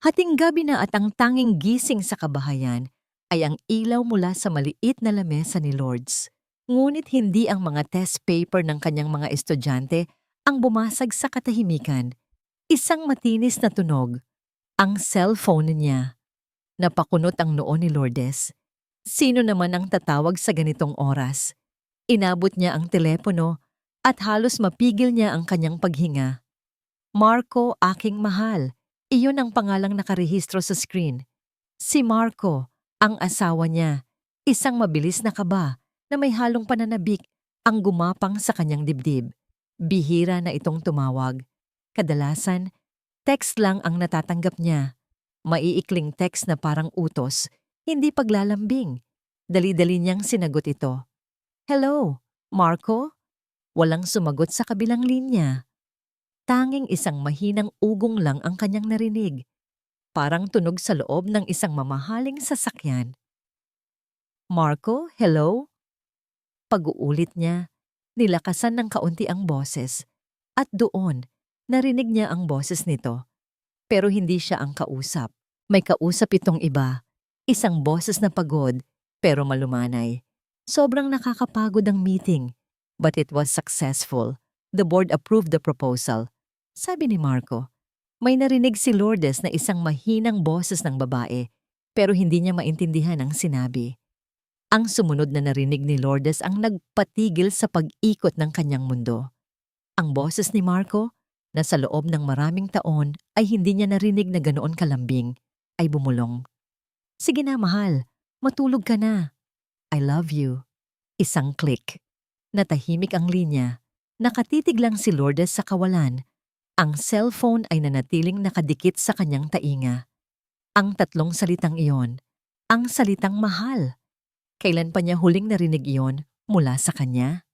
Hating gabi na at ang tanging gising sa kabahayan ay ang ilaw mula sa maliit na lamesa ni Lourdes. Ngunit hindi ang mga test paper ng kanyang mga estudyante ang bumasag sa katahimikan. Isang matinis na tunog, ang cellphone niya. Napakunot ang noo ni Lourdes. Sino naman ang tatawag sa ganitong oras? Inabot niya ang telepono at halos mapigil niya ang kanyang paghinga. Marco, aking mahal. Iyon ang pangalang nakarehistro sa screen. Si Marco, ang asawa niya. Isang mabilis na kaba na may halong pananabik ang gumapang sa kanyang dibdib. Bihira na itong tumawag. Kadalasan, text lang ang natatanggap niya. Maiikling text na parang utos, hindi paglalambing. Dali-dali niyang sinagot ito. Hello, Marco? Walang sumagot sa kabilang linya. Tanging isang mahinang ugong lang ang kanyang narinig. Parang tunog sa loob ng isang mamahaling sasakyan. Marco, hello? Pag-uulit niya, nilakasan ng kaunti ang boses. At doon, narinig niya ang boses nito. Pero hindi siya ang kausap. May kausap itong iba. Isang boses na pagod, pero malumanay. Sobrang nakakapagod ang meeting. But it was successful. The board approved the proposal. Sabi ni Marco. May narinig si Lourdes na isang mahinang boses ng babae, pero hindi niya maintindihan ang sinabi. Ang sumunod na narinig ni Lourdes ang nagpatigil sa pag-ikot ng kanyang mundo. Ang boses ni Marco, na sa loob ng maraming taon ay hindi niya narinig na ganoon kalambing, ay bumulong. Sige na, mahal. Matulog ka na. I love you. Isang click. Natahimik ang linya. Nakatitig lang si Lourdes sa kawalan. Ang cellphone ay nanatiling nakadikit sa kanyang tainga. Ang tatlong salitang iyon, ang salitang mahal. Kailan pa niya huling narinig iyon mula sa kanya?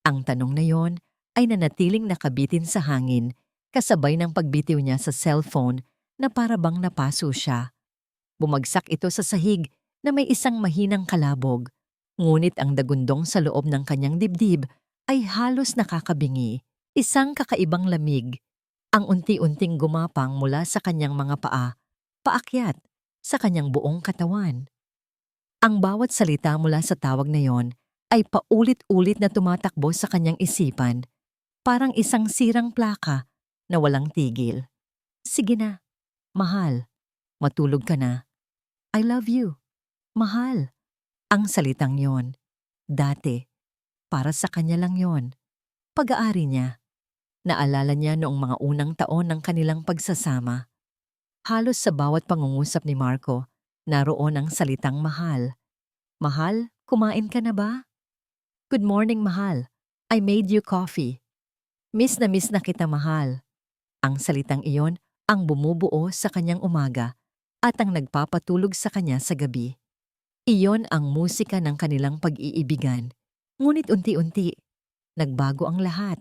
Ang tanong na iyon ay nanatiling nakabitin sa hangin kasabay ng pagbitiw niya sa cellphone na para bang napaso siya. Bumagsak ito sa sahig na may isang mahinang kalabog, ngunit ang dagundong sa loob ng kanyang dibdib ay halos nakakabingi. Isang kakaibang lamig, ang unti-unting gumapang mula sa kanyang mga paa, paakyat sa kanyang buong katawan. Ang bawat salita mula sa tawag na yon ay paulit-ulit na tumatakbo sa kanyang isipan, parang isang sirang plaka na walang tigil. Sige na, mahal, matulog ka na. I love you, mahal. Ang salitang yon, dati, para sa kanya lang yon. Pag-aari niya. Naalala niya noong mga unang taon ng kanilang pagsasama. Halos sa bawat pangungusap ni Marco, naroon ang salitang mahal. Mahal, kumain ka na ba? Good morning, mahal. I made you coffee. Miss na kita, mahal. Ang salitang iyon ang bumubuo sa kanyang umaga at ang nagpapatulog sa kanya sa gabi. Iyon ang musika ng kanilang pag-iibigan. Ngunit unti-unti, nagbago ang lahat.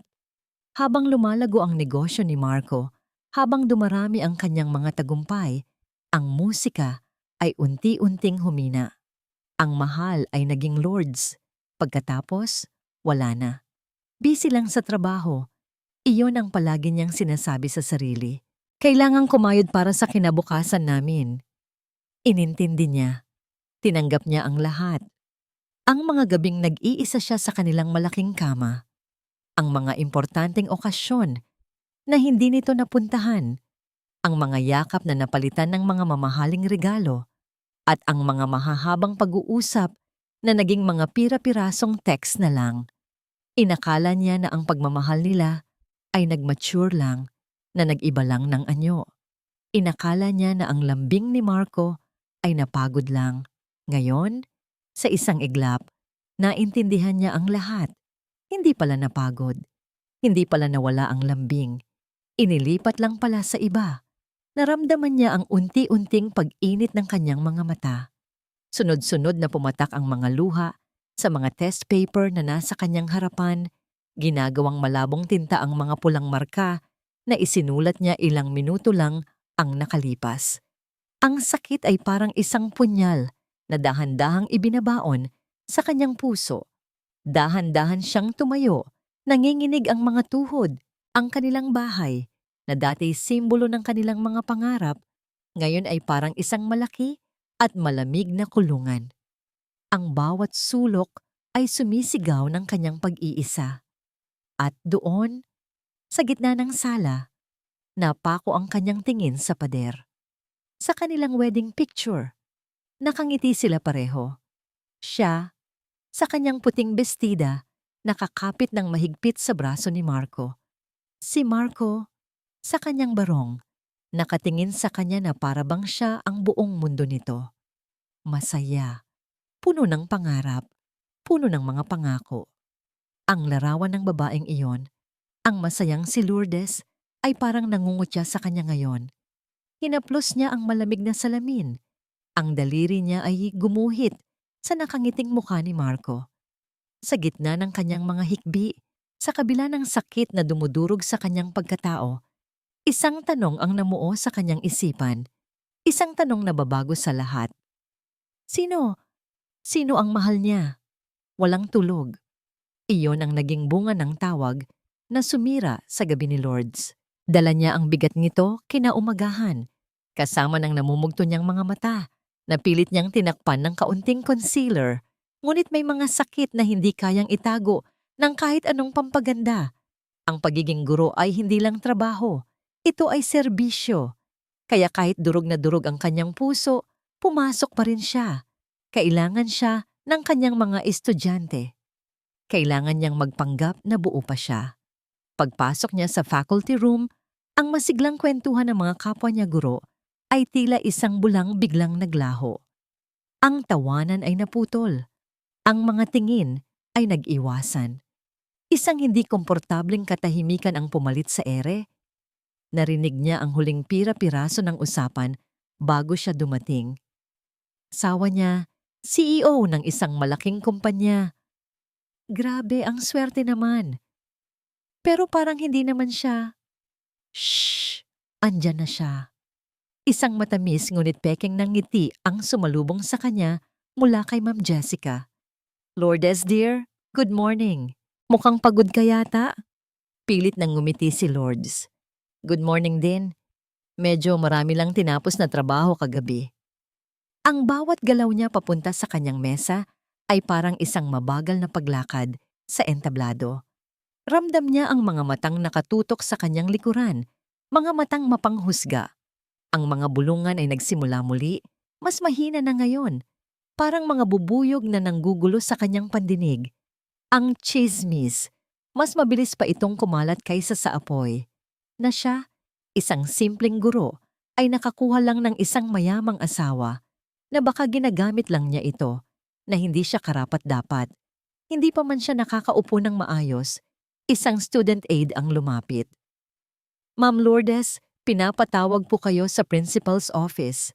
Habang lumalago ang negosyo ni Marco, habang dumarami ang kanyang mga tagumpay, ang musika ay unti-unting humina. Ang mahal ay naging Lourdes. Pagkatapos, wala na. Busy lang sa trabaho. Iyon ang palagi niyang sinasabi sa sarili. Kailangang kumayod para sa kinabukasan namin. Inintindi niya. Tinanggap niya ang lahat. Ang mga gabing nag-iisa siya sa kanilang malaking kama. Ang mga importanteng okasyon na hindi nito napuntahan. Ang mga yakap na napalitan ng mga mamahaling regalo. At ang mga mahahabang pag-uusap na naging mga pira-pirasong text na lang. Inakala niya na ang pagmamahal nila ay nag-mature lang, na nag-iba lang ng anyo. Inakala niya na ang lambing ni Marco ay napagod lang. Ngayon, sa isang iglap, naintindihan niya ang lahat. Hindi pala napagod. Hindi pala nawala ang lambing. Inilipat lang pala sa iba. Naramdaman niya ang unti-unting pag-init ng kanyang mga mata. Sunod-sunod na pumatak ang mga luha sa mga test paper na nasa kanyang harapan, ginagawang malabong tinta ang mga pulang marka na isinulat niya ilang minuto lang ang nakalipas. Ang sakit ay parang isang punyal na dahan-dahang ibinabaon sa kanyang puso. Dahan-dahan siyang tumayo, nanginginig ang mga tuhod, ang kanilang bahay, na dati simbolo ng kanilang mga pangarap, Ngayon ay parang isang malaki at malamig na kulungan. Ang bawat sulok ay sumisigaw ng kanyang pag-iisa. At doon, sa gitna ng sala, napako ang kanyang tingin sa pader. Sa kanilang wedding picture, nakangiti sila pareho. Siya, sa kanyang puting bestida, nakakapit ng mahigpit sa braso ni Marco. Si Marco, sa kanyang barong, nakatingin sa kanya na parabang siya ang buong mundo nito. Masaya, puno ng pangarap, puno ng mga pangako. Ang larawan ng babaeng iyon, ang masayang si Lourdes, ay parang nangungutya sa kanya ngayon. Hinaplos niya ang malamig na salamin. Ang daliri niya ay gumuhit sa nakangiting mukha ni Marco. Sa gitna ng kanyang mga hikbi, sa kabila ng sakit na dumudurog sa kanyang pagkatao, isang tanong ang namuo sa kanyang isipan. Isang tanong na babago sa lahat. Sino? Sino ang mahal niya? Walang tulog. Iyon ang naging bunga ng tawag na sumira sa gabi ni Lourdes. Dala niya ang bigat nito kinaumagahan, kasama ng namumugto niyang mga mata, na pilit niyang tinakpan ng kaunting concealer, ngunit may mga sakit na hindi kayang itago ng kahit anong pampaganda. Ang pagiging guro ay hindi lang trabaho, ito ay serbisyo. Kaya kahit durog na durog ang kanyang puso, pumasok pa rin siya. Kailangan siya ng kanyang mga estudyante. Kailangan niyang magpanggap na buo pa siya. Pagpasok niya sa faculty room, ang masiglang kwentuhan ng mga kapwa niya guro ay tila isang bulang biglang naglaho. Ang tawanan ay naputol. Ang mga tingin ay nag-iwasan. Isang hindi komportableng katahimikan ang pumalit sa ere. Narinig niya ang huling pira-piraso ng usapan bago siya dumating. Asawa niya, CEO ng isang malaking kumpanya. Grabe, ang swerte naman. Pero parang hindi naman siya. Shh! Andyan na siya. Isang matamis ngunit peking ng ngiti ang sumalubong sa kanya mula kay Ma'am Jessica. Lourdes dear, good morning. Mukhang pagod ka yata. Pilit nang ngumiti si Lourdes. Good morning din. Medyo marami lang tinapos na trabaho kagabi. Ang bawat galaw niya papunta sa kanyang mesa ay parang isang mabagal na paglakad sa entablado. Ramdam niya ang mga matang nakatutok sa kanyang likuran, mga matang mapanghusga. Ang mga bulungan ay nagsimula muli, mas mahina na ngayon, parang mga bubuyog na nanggugulo sa kanyang pandinig. Ang chismis, mas mabilis pa itong kumalat kaysa sa apoy. Na siya, isang simpleng guro, ay nakakuha lang ng isang mayamang asawa na baka ginagamit lang niya ito, na hindi siya karapat-dapat. Hindi pa man siya nakakaupo ng maayos, isang student aide ang lumapit. Ma'am Lourdes, pinapatawag po kayo sa principal's office.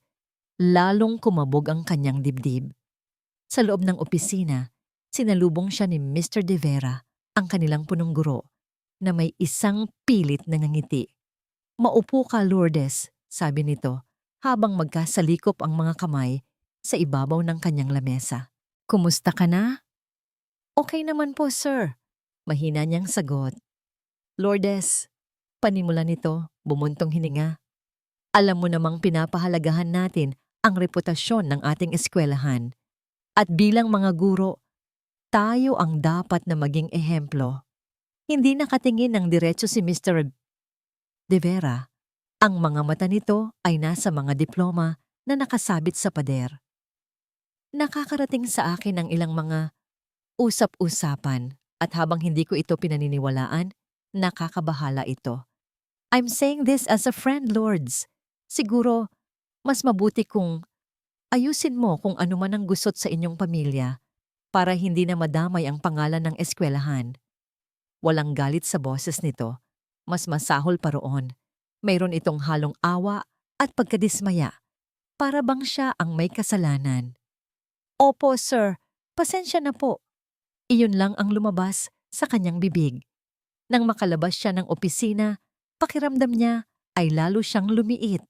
Lalong kumabog ang kanyang dibdib. Sa loob ng opisina, sinalubong siya ni Mr. De Vera, ang kanilang punong guro, na may isang pilit na ngangiti. Maupo ka, Lourdes, sabi nito, habang magkasalikop ang mga kamay sa ibabaw ng kanyang lamesa. Kumusta ka na? Okay naman po, sir. Mahina niyang sagot. Lourdes, panimula nito, bumuntong hininga. Alam mo namang pinapahalagahan natin ang reputasyon ng ating eskwelahan. At bilang mga guro, tayo ang dapat na maging ehemplo. Hindi nakatingin ng diretso si Mr. De Vera. Ang mga mata nito ay nasa mga diploma na nakasabit sa pader. Nakakarating sa akin ang ilang mga usap-usapan at habang hindi ko ito pinaniniwalaan, nakakabahala ito. I'm saying this as a friend, Lourdes. Siguro, mas mabuti kung ayusin mo kung ano man ang gusot sa inyong pamilya para hindi na madamay ang pangalan ng eskwelahan. Walang galit sa boses nito. Mas masahol pa roon. Mayroon itong halong awa at pagkadismaya. Para bang siya ang may kasalanan. Opo, sir. Pasensya na po. Iyon lang ang lumabas sa kanyang bibig. Nang makalabas siya ng opisina, pakiramdam niya ay lalo siyang lumiit.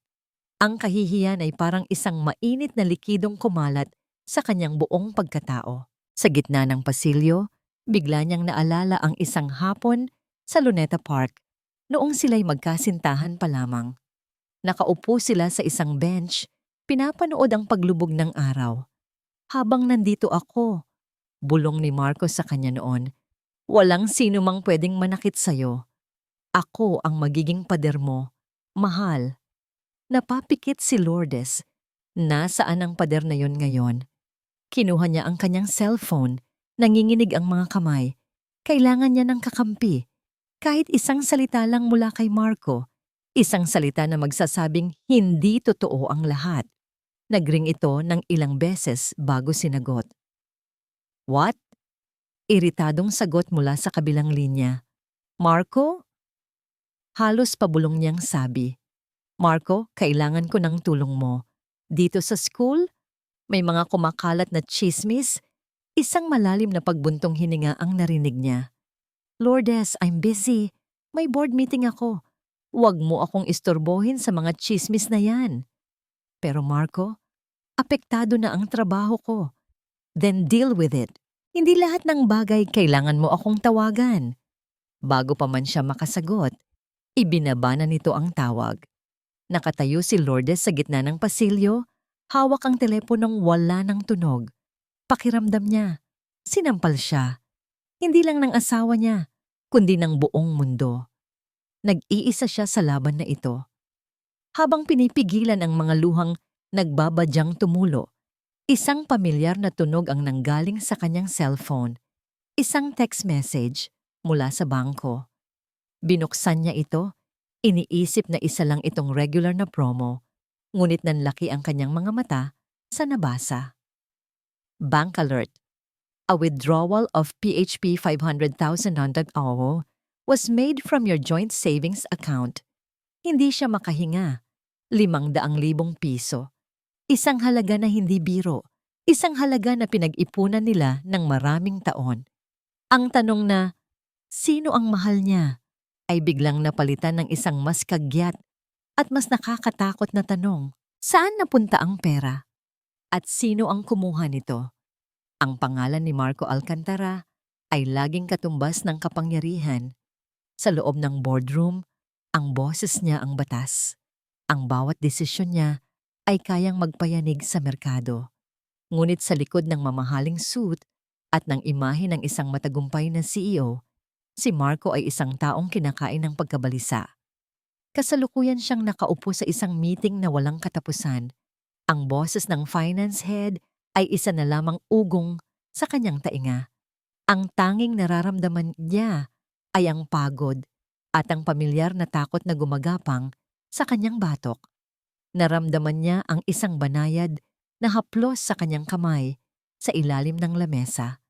Ang kahihiyan ay parang isang mainit na likidong kumalat sa kanyang buong pagkatao. Sa gitna ng pasilyo, bigla niyang naalala ang isang hapon sa Luneta Park noong sila'y magkasintahan pa lamang. Nakaupo sila sa isang bench, pinapanood ang paglubog ng araw. Habang nandito ako, bulong ni Marco sa kanya noon, walang sino mang pwedeng manakit sa'yo. Ako ang magiging pader mo. Mahal. Napapikit si Lourdes. Nasaan ang pader na yon ngayon? Kinuha niya ang kanyang cellphone. Nanginginig ang mga kamay. Kailangan niya ng kakampi. Kahit isang salita lang mula kay Marco. Isang salita na magsasabing hindi totoo ang lahat. Nagring ito ng ilang beses bago sinagot. What? Iritadong sagot mula sa kabilang linya. Marco? Halos pabulong niyang sabi. Marco, kailangan ko ng tulong mo. Dito sa school, may mga kumakalat na tsismis. Isang malalim na pagbuntong hininga ang narinig niya. Lourdes, I'm busy. May board meeting ako. Huwag mo akong istorbohin sa mga tsismis na yan. Pero Marco, apektado na ang trabaho ko. Then deal with it. Hindi lahat ng bagay kailangan mo akong tawagan. Bago pa man siya makasagot, ibinaba na nito ang tawag. Nakatayo si Lourdes sa gitna ng pasilyo, hawak ang teleponong wala ng tunog. Pakiramdam niya, sinampal siya. Hindi lang ng asawa niya, kundi ng buong mundo. Nag-iisa siya sa laban na ito. Habang pinipigilan ang mga luhang nagbabadyang tumulo, isang pamilyar na tunog ang nanggaling sa kanyang cellphone. Isang text message mula sa bangko. Binuksan niya ito, iniisip na isa lang itong regular na promo, ngunit nanlaki ang kanyang mga mata sa nabasa. Bank alert. A withdrawal of PHP 500,000 euro was made from your joint savings account. Hindi siya makahinga. 500,000 piso. Isang halaga na hindi biro. Isang halaga na pinag-ipunan nila ng maraming taon. Ang tanong na, sino ang mahal niya? Ay biglang napalitan ng isang mas kagyat at mas nakakatakot na tanong, saan napunta ang pera? At sino ang kumuha nito? Ang pangalan ni Marco Alcantara ay laging katumbas ng kapangyarihan. Sa loob ng boardroom, ang boses niya ang batas. Ang bawat desisyon niya ay kayang magpayanig sa merkado. Ngunit sa likod ng mamahaling suit at ng imahe ng isang matagumpay na CEO, si Marco ay isang taong kinakain ng pagkabalisa. Kasalukuyan siyang nakaupo sa isang meeting na walang katapusan. Ang boses ng finance head ay isa na lamang ugong sa kanyang tainga. Ang tanging nararamdaman niya ay ang pagod at ang pamilyar na takot na gumagapang sa kanyang batok. Naramdaman niya ang isang banayad na haplos sa kanyang kamay sa ilalim ng lamesa.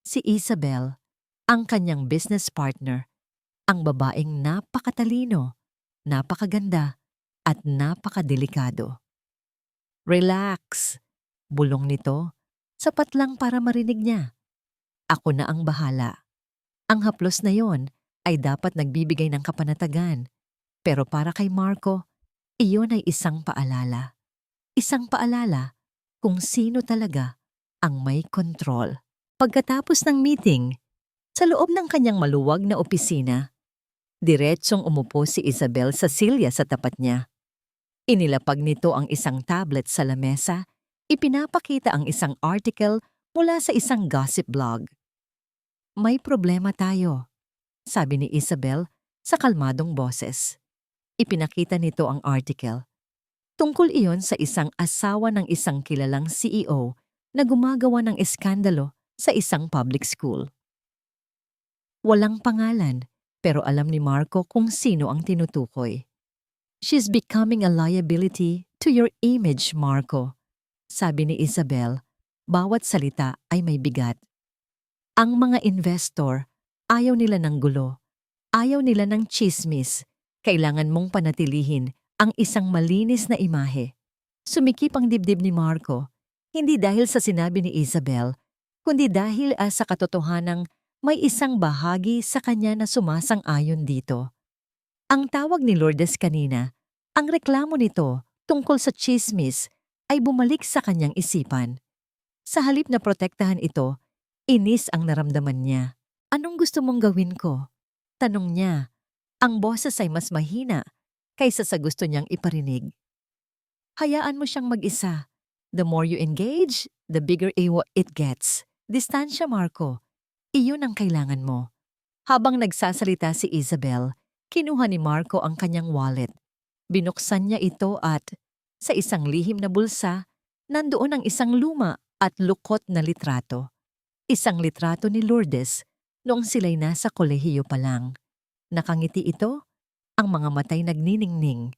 Si Isabel, ang kanyang business partner, ang babaeng napakatalino, napakaganda, at napakadelikado. Relax, bulong nito, sapat lang para marinig niya. Ako na ang bahala. Ang haplos na yon ay dapat nagbibigay ng kapanatagan. Pero para kay Marco, iyon ay isang paalala. Isang paalala kung sino talaga ang may kontrol. Pagkatapos ng meeting, sa loob ng kanyang maluwag na opisina, diretsong umupo si Isabel sa silya sa tapat niya. Inilapag nito ang isang tablet sa lamesa, ipinapakita ang isang article mula sa isang gossip blog. May problema tayo, sabi ni Isabel sa kalmadong boses. Ipinakita nito ang article. Tungkol iyon sa isang asawa ng isang kilalang CEO na gumagawa ng eskandalo sa isang public school. Walang pangalan, pero alam ni Marco kung sino ang tinutukoy. She's becoming a liability to your image, Marco. Sabi ni Isabel, bawat salita ay may bigat. Ang mga investor, ayaw nila ng gulo. Ayaw nila ng chismis. Kailangan mong panatilihin ang isang malinis na imahe. Sumikip ang dibdib ni Marco, hindi dahil sa sinabi ni Isabel, kundi dahil sa katotohanang may isang bahagi sa kanya na sumasang-ayon dito. Ang tawag ni Lourdes kanina, ang reklamo nito tungkol sa chismis ay bumalik sa kanyang isipan. Sa halip na protektahan ito, inis ang naramdaman niya. Anong gusto mong gawin ko? Tanong niya. Ang boses ay mas mahina, kaysa sa gusto niyang iparinig. Hayaan mo siyang mag-isa. The more you engage, the bigger it gets. Distansya, Marco. Iyon ang kailangan mo. Habang nagsasalita si Isabel, kinuha ni Marco ang kanyang wallet. Binuksan niya ito at, sa isang lihim na bulsa, nandoon ang isang luma at lukot na litrato. Isang litrato ni Lourdes noong sila'y nasa kolehiyo pa lang. Nakangiti ito, ang mga matay nagniningning.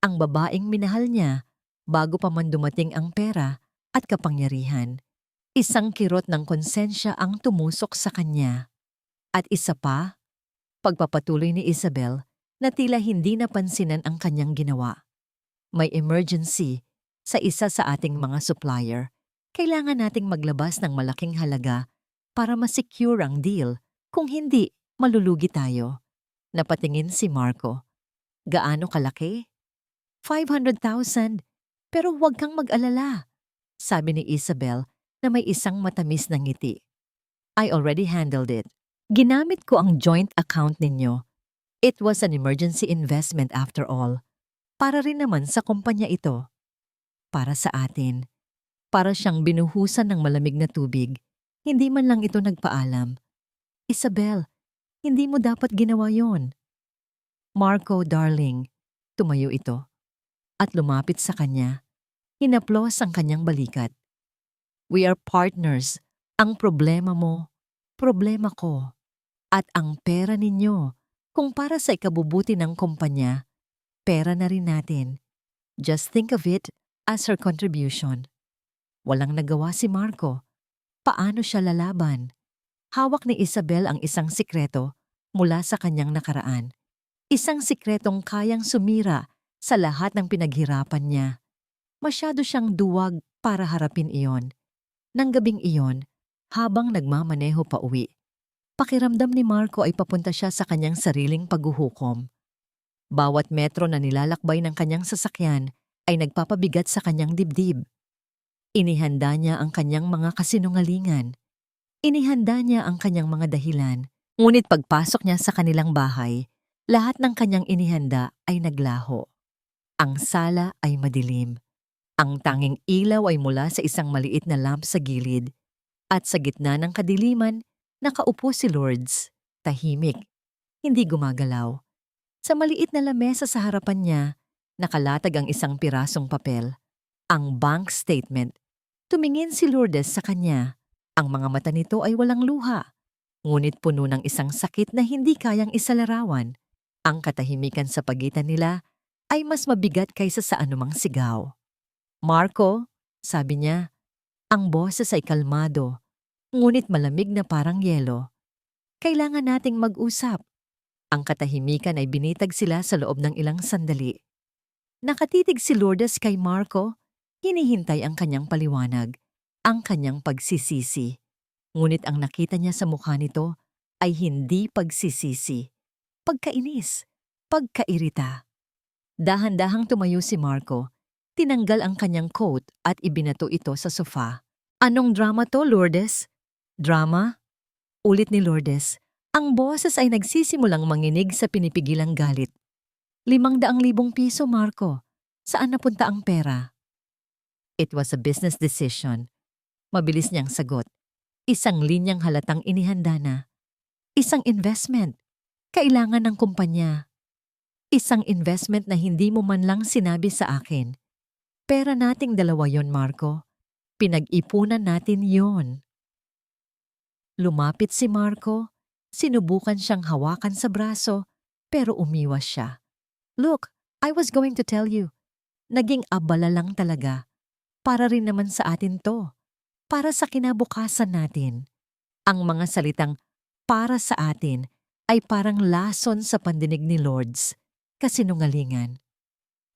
Ang babaeng minahal niya bago pa man dumating ang pera at kapangyarihan. Isang kirot ng konsensya ang tumusok sa kanya. At isa pa, pagpapatuloy ni Isabel na tila hindi napansinan ang kanyang ginawa. May emergency sa isa sa ating mga supplier. Kailangan nating maglabas ng malaking halaga para ma-secure ang deal. Kung hindi, malulugi tayo. Napatingin si Marco. Gaano kalaki? 500,000. Pero huwag kang mag-alala, sabi ni Isabel na may isang matamis na ngiti. I already handled it. Ginamit ko ang joint account ninyo. It was an emergency investment after all. Para rin naman sa kumpanya ito. Para sa atin. Para siyang binuhusan ng malamig na tubig. Hindi man lang ito nagpaalam. Isabel, hindi mo dapat ginawa yon. Marco, darling, tumayo ito. At lumapit sa kanya. Hinaplos ang kanyang balikat. We are partners. Ang problema mo, problema ko. At ang pera ninyo, kung para sa ikabubuti ng kumpanya, pera na rin natin. Just think of it as her contribution. Walang nagawa si Marco. Paano siya lalaban? Hawak ni Isabel ang isang sikreto mula sa kanyang nakaraan. Isang sikretong kayang sumira sa lahat ng pinaghirapan niya. Masyado siyang duwag para harapin iyon. Nang gabing iyon, habang nagmamaneho pa uwi, pakiramdam ni Marco ay papunta siya sa kanyang sariling paghuhukom. Bawat metro na nilalakbay ng kanyang sasakyan ay nagpapabigat sa kanyang dibdib. Inihanda niya ang kanyang mga kasinungalingan. Inihanda niya ang kanyang mga dahilan. Ngunit pagpasok niya sa kanilang bahay, lahat ng kanyang inihanda ay naglaho. Ang sala ay madilim. Ang tanging ilaw ay mula sa isang maliit na lamp sa gilid. At sa gitna ng kadiliman, nakaupo si Lourdes, tahimik, hindi gumagalaw. Sa maliit na lamesa sa harapan niya, nakalatag ang isang pirasong papel. Ang bank statement. Tumingin si Lourdes sa kanya. Ang mga mata nito ay walang luha, ngunit puno ng isang sakit na hindi kayang isalarawan. Ang katahimikan sa pagitan nila ay mas mabigat kaysa sa anumang sigaw. Marco, sabi niya, ang boses ay kalmado, ngunit malamig na parang yelo. Kailangan nating mag-usap. Ang katahimikan ay binitag sila sa loob ng ilang sandali. Nakatitig si Lourdes kay Marco, hinihintay ang kanyang paliwanag, ang kanyang pagsisisi. Ngunit ang nakita niya sa mukha nito ay hindi pagsisisi, pagkainis, pagkairita. Dahan-dahang tumayo si Marco, tinanggal ang kanyang coat at ibinato ito sa sofa. Anong drama to, Lourdes? Drama? Ulit ni Lourdes. Ang boses ay nagsisimulang manginig sa pinipigilang galit. 500,000 piso, Marco. Saan napunta ang pera? It was a business decision. Mabilis niyang sagot. Isang linyang halatang inihanda na. Isang investment. Kailangan ng kumpanya. Isang investment na hindi mo man lang sinabi sa akin. Pera nating dalawa yon, Marco. Pinag-ipunan natin yon. Lumapit si Marco. Sinubukan siyang hawakan sa braso, pero umiwas siya. Look, I was going to tell you. Naging abala lang talaga. Para rin naman sa atin to. Para sa kinabukasan natin. Ang mga salitang para sa atin ay parang lason sa pandinig ni Lourdes. Kasinungalingan.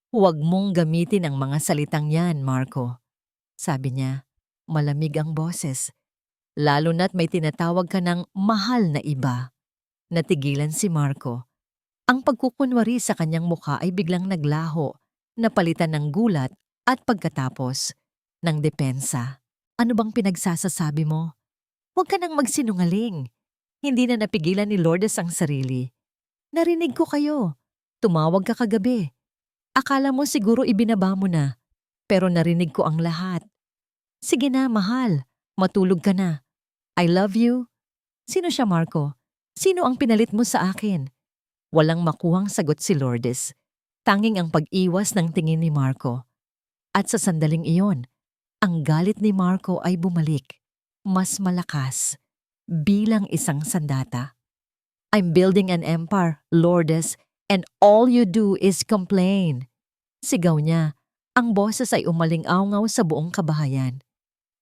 Huwag mong gamitin ang mga salitang yan, Marco. Sabi niya, malamig ang boses. Lalo na't may tinatawag ka ng mahal na iba. Natigilan si Marco. Ang pagkukunwari sa kanyang mukha ay biglang naglaho, napalitan ng gulat at pagkatapos ng depensa. Ano bang pinagsasasabi mo? Huwag ka nang magsinungaling. Hindi na napigilan ni Lourdes ang sarili. Narinig ko kayo. Tumawag ka kagabi. Akala mo siguro ibinaba mo na, pero narinig ko ang lahat. Sige na, mahal. Matulog ka na. I love you. Sino siya, Marco? Sino ang pinalit mo sa akin? Walang makuhang sagot si Lourdes. Tanging ang pag-iwas ng tingin ni Marco. At sa sandaling iyon, ang galit ni Marco ay bumalik. Mas malakas. Bilang isang sandata. I'm building an empire, Lourdes, and all you do is complain. Sigaw niya. Ang boses ay umaling-awngaw sa buong kabahayan.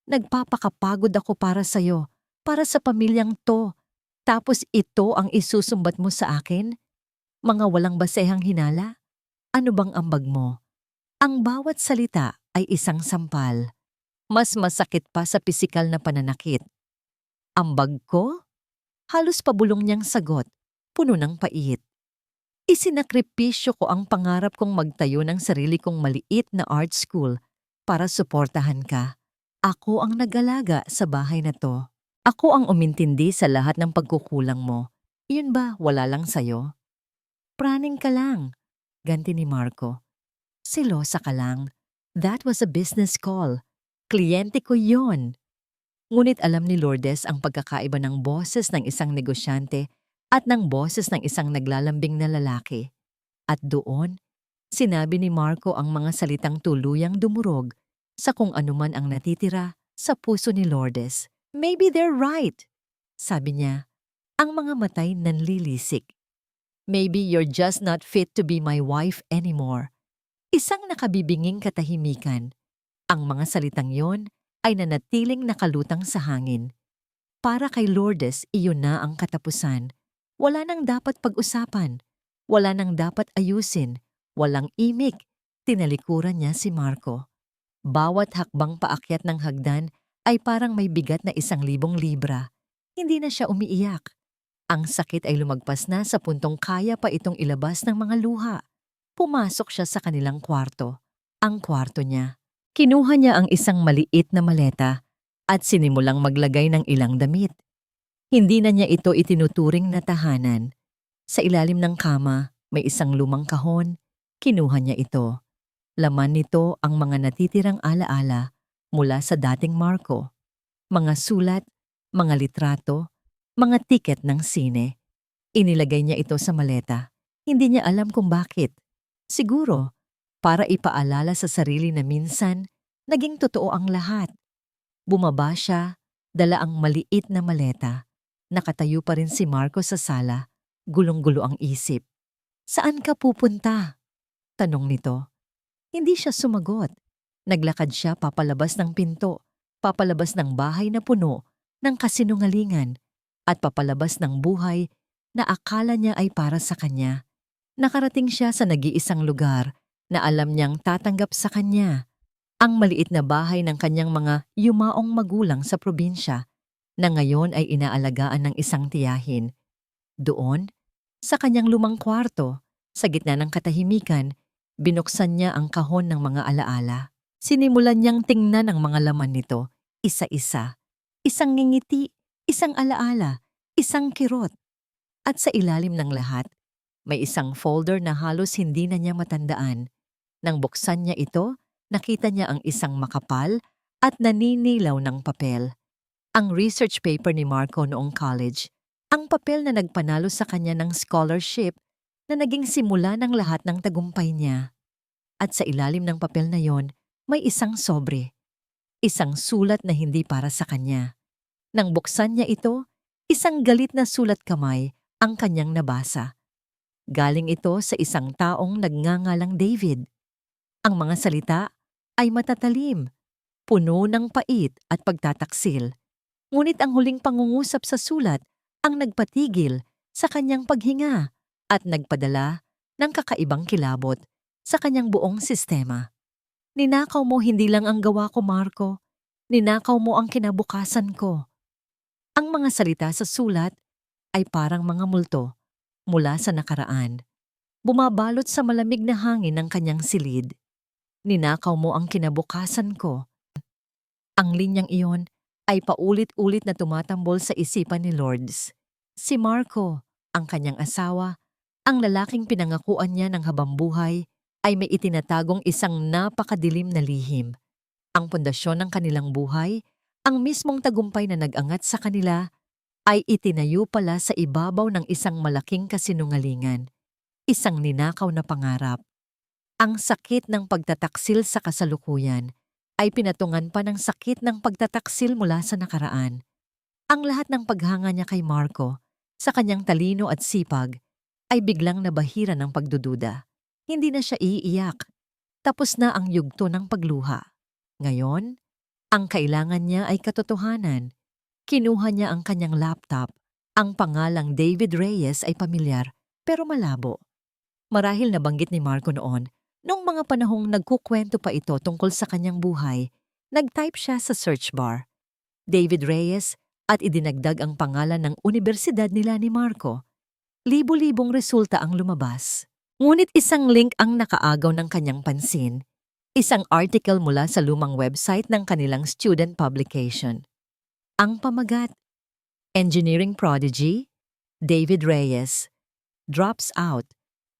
Nagpapakapagod ako para sa'yo, para sa pamilyang to. Tapos ito ang isusumbat mo sa akin? Mga walang basehang hinala? Ano bang ambag mo? Ang bawat salita ay isang sampal. Mas masakit pa sa pisikal na pananakit. Ambag ko? Halos pabulong niyang sagot, puno ng pait. Isinakripisyo ko ang pangarap kong magtayo ng sarili kong maliit na art school para suportahan ka. Ako ang nag-alaga sa bahay na to. Ako ang umintindi sa lahat ng pagkukulang mo. Iyon ba wala lang sa'yo? Praning ka lang, ganti ni Marco. Selosa ka lang. That was a business call. Kliyente ko yon. Ngunit alam ni Lourdes ang pagkakaiba ng boses ng isang negosyante at ng boses ng isang naglalambing na lalaki. At doon, sinabi ni Marco ang mga salitang tuluyang dumurog sa kung anuman ang natitira sa puso ni Lourdes. Maybe they're right, sabi niya. Ang mga matay nanlilisik. Maybe you're just not fit to be my wife anymore. Isang nakabibinging katahimikan. Ang mga salitang yon ay nanatiling nakalutang sa hangin. Para kay Lourdes, iyon na ang katapusan. Wala nang dapat pag-usapan. Wala nang dapat ayusin. Walang imik. Tinalikuran niya si Marco. Bawat hakbang paakyat ng hagdan ay parang may bigat na 1,000 libra. Hindi na siya umiiyak. Ang sakit ay lumagpas na sa puntong kaya pa itong ilabas ng mga luha. Pumasok siya sa kanilang kwarto. Ang kwarto niya. Kinuha niya ang isang maliit na maleta at sinimulang maglagay ng ilang damit. Hindi na niya ito itinuturing na tahanan. Sa ilalim ng kama, may isang lumang kahon. Kinuha niya ito. Laman nito ang mga natitirang alaala mula sa dating Marco. Mga sulat, mga litrato, mga tiket ng sine. Inilagay niya ito sa maleta. Hindi niya alam kung bakit. Siguro, para ipaalala sa sarili na minsan, naging totoo ang lahat. Bumaba siya, dala ang maliit na maleta. Nakatayo pa rin si Marco sa sala. Gulong-gulo ang isip. Saan ka pupunta? Tanong nito. Hindi siya sumagot. Naglakad siya papalabas ng pinto, papalabas ng bahay na puno ng kasinungalingan, at papalabas ng buhay na akala niya ay para sa kanya. Nakarating siya sa nag-iisang lugar na alam niyang tatanggap sa kanya. Ang maliit na bahay ng kanyang mga yumaong magulang sa probinsya na ngayon ay inaalagaan ng isang tiyahin. Doon, sa kanyang lumang kwarto, sa gitna ng katahimikan, binuksan niya ang kahon ng mga alaala. Sinimulan niyang tingnan ang mga laman nito, isa-isa. Isang ngingiti, isang alaala, isang kirot. At sa ilalim ng lahat, may isang folder na halos hindi na niya matandaan. Nang buksan niya ito, nakita niya ang isang makapal at naninilaw ng papel. Ang research paper ni Marco noong college. Ang papel na nagpanalo sa kanya ng scholarship na naging simula ng lahat ng tagumpay niya. At sa ilalim ng papel na yon, may isang sobre. Isang sulat na hindi para sa kanya. Nang buksan niya ito, isang galit na sulat kamay ang kanyang nabasa. Galing ito sa isang taong nagngangalang David. Ang mga salita ay matatalim, puno ng pait at pagtataksil. Ngunit ang huling pangungusap sa sulat ang nagpatigil sa kanyang paghinga at nagpadala ng kakaibang kilabot sa kanyang buong sistema. Ninakaw mo hindi lang ang gawa ko, Marco. Ninakaw mo ang kinabukasan ko. Ang mga salita sa sulat ay parang mga multo mula sa nakaraan. Bumabalot sa malamig na hangin ng kanyang silid. Ninakaw mo ang kinabukasan ko. Ang linyang iyon ay paulit-ulit na tumatambol sa isipan ni Lourdes. Si Marco, ang kanyang asawa, Ang lalaking pinangakuan niya ng habambuhay ay may itinatagong isang napakadilim na lihim. Ang pundasyon ng kanilang buhay, ang mismong tagumpay na nag-angat sa kanila, ay itinayo pala sa ibabaw ng isang malaking kasinungalingan, isang ninakaw na pangarap. Ang sakit ng pagtataksil sa kasalukuyan ay pinatungan pa ng sakit ng pagtataksil mula sa nakaraan. Ang lahat ng paghanga niya kay Marco, sa kanyang talino at sipag, ay biglang nabahira ng pagdududa. Hindi na siya iiyak. Tapos na ang yugto ng pagluha. Ngayon, ang kailangan niya ay katotohanan. Kinuha niya ang kanyang laptop. Ang pangalang David Reyes ay pamilyar, pero malabo. Marahil nabanggit ni Marco noon, noong mga panahong nagkukwento pa ito tungkol sa kanyang buhay, nag-type siya sa search bar, David Reyes, at idinagdag ang pangalan ng universidad nila ni Marco. Libo-libong resulta ang lumabas. Ngunit isang link ang nakaagaw ng kanyang pansin. Isang article mula sa lumang website ng kanilang student publication. Ang pamagat, Engineering Prodigy, David Reyes, drops out,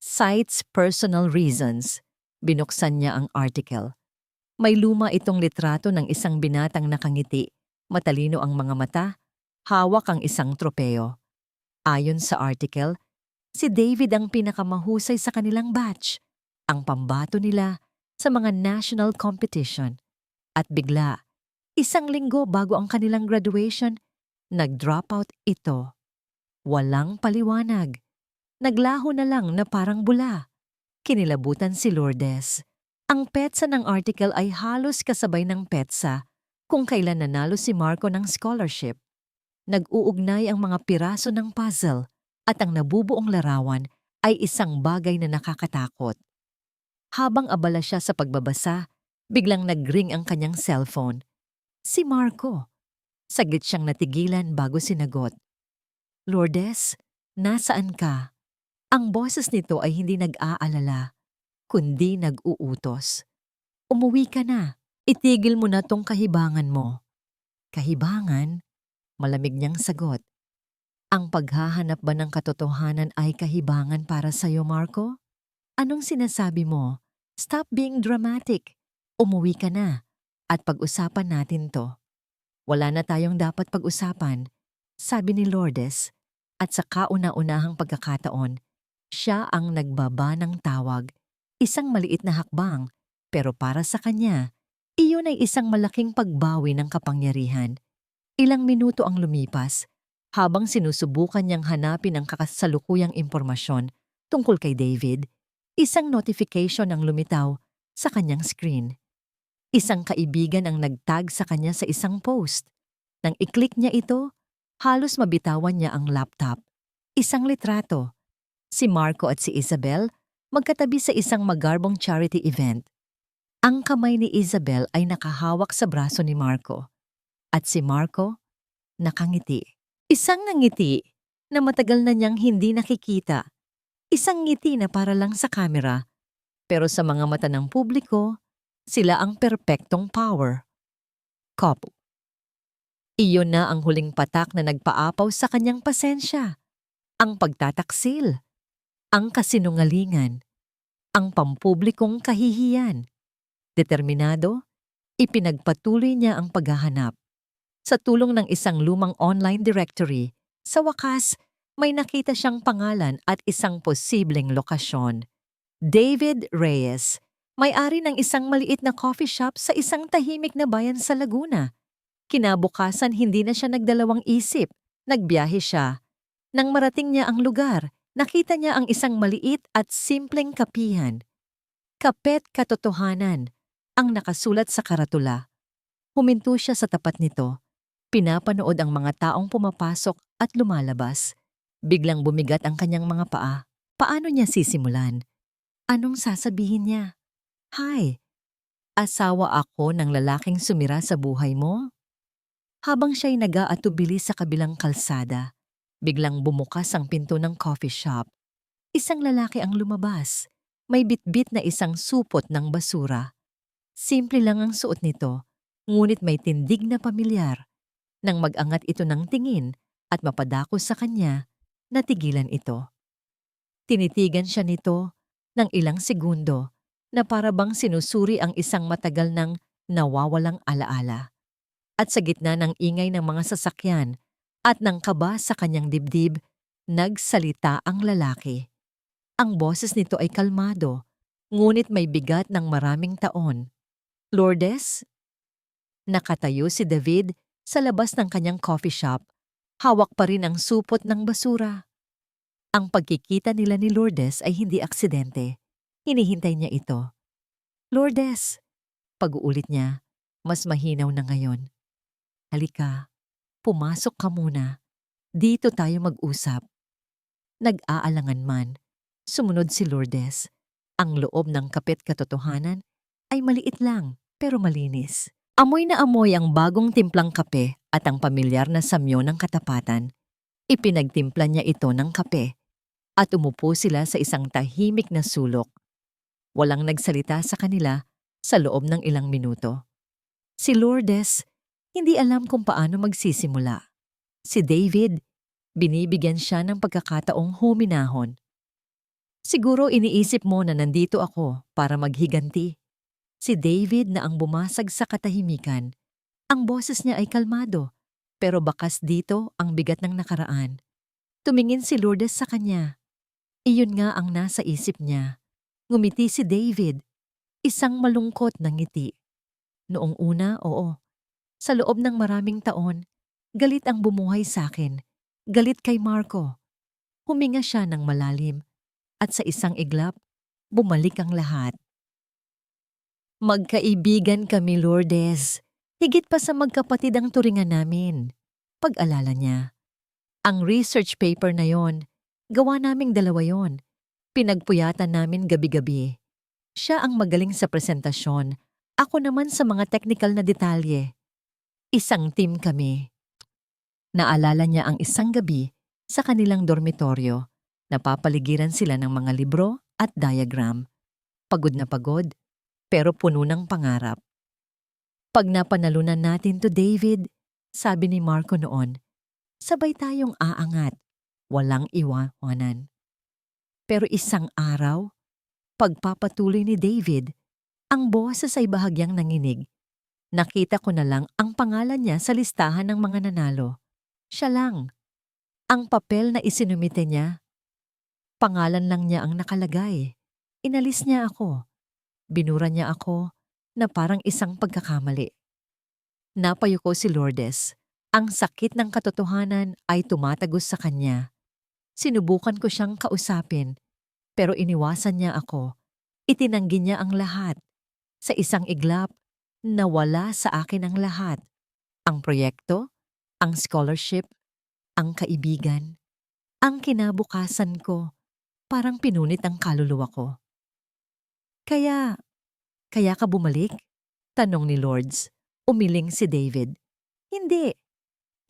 cites personal reasons. Binuksan niya ang article. May luma itong litrato ng isang binatang nakangiti, matalino ang mga mata, hawak ang isang tropeo. Ayon sa article, si David ang pinakamahusay sa kanilang batch, ang pambato nila sa mga national competition. At bigla, isang linggo bago ang kanilang graduation, nag-drop out ito. Walang paliwanag. Naglaho na lang na parang bula. Kinilabutan si Lourdes. Ang petsa ng article ay halos kasabay ng petsa kung kailan nanalo si Marco ng scholarship. Nag-uugnay ang mga piraso ng puzzle at ang nabubuong larawan ay isang bagay na nakakatakot. Habang abala siya sa pagbabasa, biglang nag-ring ang kanyang cellphone. Si Marco. Saglit siyang natigilan bago sinagot. Lourdes, nasaan ka? Ang boses nito ay hindi nag-aalala, kundi nag-uutos. Umuwi ka na. Itigil mo na tong kahibangan mo. Kahibangan? Malamig niyang sagot. Ang paghahanap ba ng katotohanan ay kahibangan para sa'yo, Marco? Anong sinasabi mo? Stop being dramatic. Umuwi ka na at pag-usapan natin to. Wala na tayong dapat pag-usapan, sabi ni Lourdes, at sa kauna-unahang pagkakataon, siya ang nagbaba ng tawag, isang maliit na hakbang, pero para sa kanya, iyon ay isang malaking pagbawi ng kapangyarihan. Ilang minuto ang lumipas, habang sinusubukan niyang hanapin ang kasalukuyang impormasyon tungkol kay David, isang notification ang lumitaw sa kanyang screen. Isang kaibigan ang nagtag sa kanya sa isang post. Nang i-click niya ito, halos mabitawan niya ang laptop. Isang litrato. Si Marco at si Isabel magkatabi sa isang magarbong charity event. Ang kamay ni Isabel ay nakahawak sa braso ni Marco. At si Marco, nakangiti. Isang ngiti na matagal na niyang hindi nakikita. Isang ngiti na para lang sa kamera. Pero sa mga mata ng publiko, sila ang perpektong power couple. Iyon na ang huling patak na nagpaapaw sa kanyang pasensya. Ang pagtataksil. Ang kasinungalingan, ang pampublikong kahihiyan. Determinado, ipinagpatuloy niya ang paghahanap. Sa tulong ng isang lumang online directory, sa wakas, may nakita siyang pangalan at isang posibleng lokasyon. David Reyes, may-ari ng isang maliit na coffee shop sa isang tahimik na bayan sa Laguna. Kinabukasan hindi na siya nagdalawang isip, nagbiyahe siya. Nang marating niya ang lugar, nakita niya ang isang maliit at simpleng kapihan. Kapet Katotohanan, ang nakasulat sa karatula. Huminto siya sa tapat nito. Pinapanood ang mga taong pumapasok at lumalabas. Biglang bumigat ang kanyang mga paa. Paano niya sisimulan? Anong sasabihin niya? Hi, asawa ako ng lalaking sumira sa buhay mo? Habang siya'y nag-aatubili sa kabilang kalsada, biglang bumukas ang pinto ng coffee shop. Isang lalaki ang lumabas. May bitbit na isang supot ng basura. Simple lang ang suot nito, ngunit may tindig na pamilyar. Nang mag-angat ito ng tingin at mapadako sa kanya, natigilan ito. Tinitigan siya nito ng ilang segundo na para bang sinusuri ang isang matagal ng nawawalang alaala. At sa gitna ng ingay ng mga sasakyan at ng kaba sa kanyang dibdib, nagsalita ang lalaki. Ang boses nito ay kalmado, ngunit may bigat ng maraming taon. Lourdes? Nakatayo si David sa labas ng kanyang coffee shop. Hawak pa rin ang supot ng basura. Ang pagkikita nila ni Lourdes ay hindi aksidente. Hinihintay niya ito. Lourdes! Pag-uulit niya, mas mahinaw na ngayon. Halika, pumasok ka muna. Dito tayo mag-usap. Nag-aalangan man, sumunod si Lourdes. Ang loob ng kapit katotohanan ay maliit lang pero malinis. Amoy na amoy ang bagong timplang kape at ang pamilyar na samyo ng katapatan. Ipinagtimpla niya ito ng kape at umupo sila sa isang tahimik na sulok. Walang nagsalita sa kanila sa loob ng ilang minuto. Si Lourdes, hindi alam kung paano magsisimula. Si David, binibigyan siya ng pagkakataong huminahon. Siguro iniisip mo na nandito ako para maghiganti. Si David na ang bumasag sa katahimikan. Ang boses niya ay kalmado, pero bakas dito ang bigat ng nakaraan. Tumingin si Lourdes sa kanya. Iyon nga ang nasa isip niya. Ngumiti si David, isang malungkot na ngiti. Noong una, oo. Sa loob ng maraming taon, galit ang bumuhay sa akin. Galit kay Marco. Huminga siya ng malalim at sa isang iglap, bumalik ang lahat. Magkaibigan kami, Lourdes. Higit pa sa magkapatid ang turingan namin. Pag-alala niya. Ang research paper na yon, gawa naming dalawa yon. Pinagpuyatan namin gabi-gabi. Siya ang magaling sa presentasyon, ako naman sa mga technical na detalye. Isang team kami. Naalala niya ang isang gabi sa kanilang dormitoryo. Napapaligiran sila ng mga libro at diagram. Pagod na pagod, pero puno ng pangarap. Pag napanalunan natin to David, sabi ni Marco noon, sabay tayong aangat, walang iwanan. Pero isang araw, pagpapatuloy ni David, ang boses ay bahagyang nanginig. Nakita ko na lang ang pangalan niya sa listahan ng mga nanalo. Siya lang. Ang papel na isinumite niya, pangalan lang niya ang nakalagay. Inalis niya ako. Binura niya ako na parang isang pagkakamali. Napayuko si Lourdes. Ang sakit ng katotohanan ay tumatagos sa kanya. Sinubukan ko siyang kausapin, pero iniwasan niya ako. Itinanggi niya ang lahat. Sa isang iglap, nawala sa akin ang lahat. Ang proyekto, ang scholarship, ang kaibigan, ang kinabukasan ko. Parang pinunit ang kaluluwa ko. Kaya ka bumalik? Tanong ni Lourdes. Umiling si David. Hindi.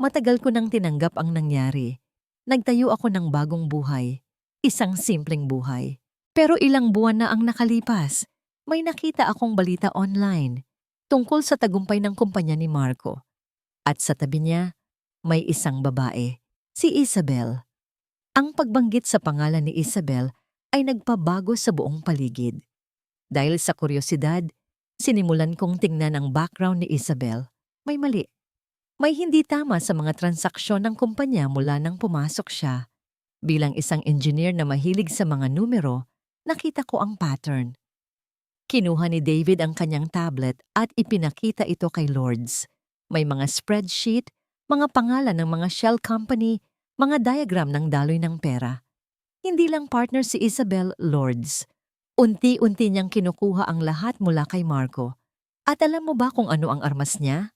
Matagal ko nang tinanggap ang nangyari. Nagtayo ako ng bagong buhay. Isang simpleng buhay. Pero ilang buwan na ang nakalipas. May nakita akong balita online tungkol sa tagumpay ng kumpanya ni Marco. At sa tabi niya, may isang babae, si Isabel. Ang pagbanggit sa pangalan ni Isabel ay nagpabago sa buong paligid. Dahil sa kuryosidad, sinimulan kong tingnan ang background ni Isabel. May mali. May hindi tama sa mga transaksyon ng kumpanya mula nang pumasok siya. Bilang isang engineer na mahilig sa mga numero, nakita ko ang pattern. Kinuha ni David ang kanyang tablet at ipinakita ito kay Lourdes. May mga spreadsheet, mga pangalan ng mga shell company, mga diagram ng daloy ng pera. Hindi lang partner si Isabel, Lourdes. Unti-unti niyang kinukuha ang lahat mula kay Marco. At alam mo ba kung ano ang armas niya?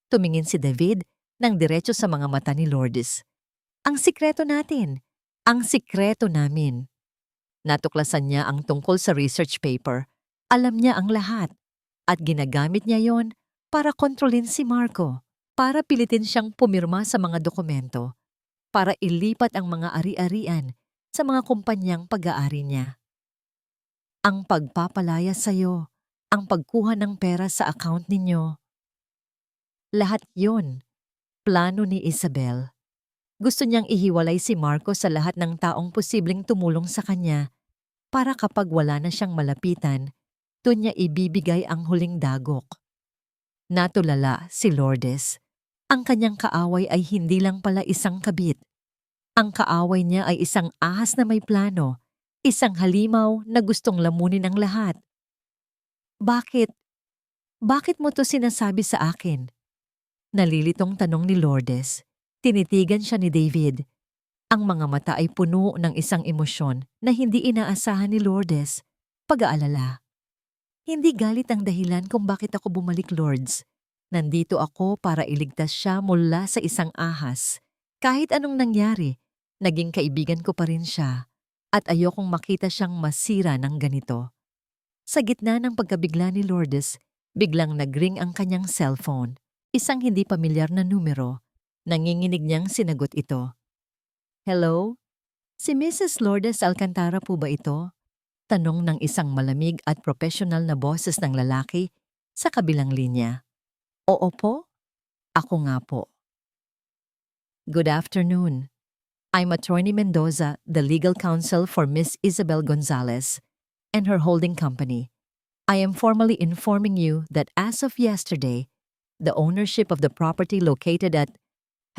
Tumingin si David nang diretso sa mga mata ni Lourdes. Ang sikreto natin. Ang sikreto namin. Natuklasan niya ang tungkol sa research paper. Alam niya ang lahat. At ginagamit niya yon para kontrolin si Marco. Para pilitin siyang pumirma sa mga dokumento. Para ilipat ang mga ari-arian sa mga kumpanyang pag-aari niya. Ang pagpapalaya sa'yo, ang pagkuha ng pera sa account ninyo. Lahat yon, plano ni Isabel. Gusto niyang ihiwalay si Marco sa lahat ng taong posibleng tumulong sa kanya para kapag wala na siyang malapitan, doon niya ibibigay ang huling dagok. Natulala si Lourdes. Ang kanyang kaaway ay hindi lang pala isang kabit. Ang kaaway niya ay isang ahas na may plano, isang halimaw na gustong lamunin ang lahat. Bakit? Bakit mo to sinasabi sa akin? Nalilitong tanong ni Lourdes. Tinitigan siya ni David. Ang mga mata ay puno ng isang emosyon na hindi inaasahan ni Lourdes. Pag-aalala. Hindi galit ang dahilan kung bakit ako bumalik, Lords. Nandito ako para iligtas siya mula sa isang ahas. Kahit anong nangyari, naging kaibigan ko pa rin siya at ayokong makita siyang masira ng ganito. Sa gitna ng pagkabigla ni Lourdes, biglang nagring ang kanyang cellphone. Isang hindi pamilyar na numero. Nanginginig niyang sinagot ito. Hello? Si Mrs. Lourdes Alcantara po ba ito? Tanong ng isang malamig at profesional na boses ng lalaki sa kabilang linya. Oo po? Ako nga po. Good afternoon. I'm Attorney Mendoza, the legal counsel for Miss Isabel Gonzalez and her holding company. I am formally informing you that as of yesterday, the ownership of the property located at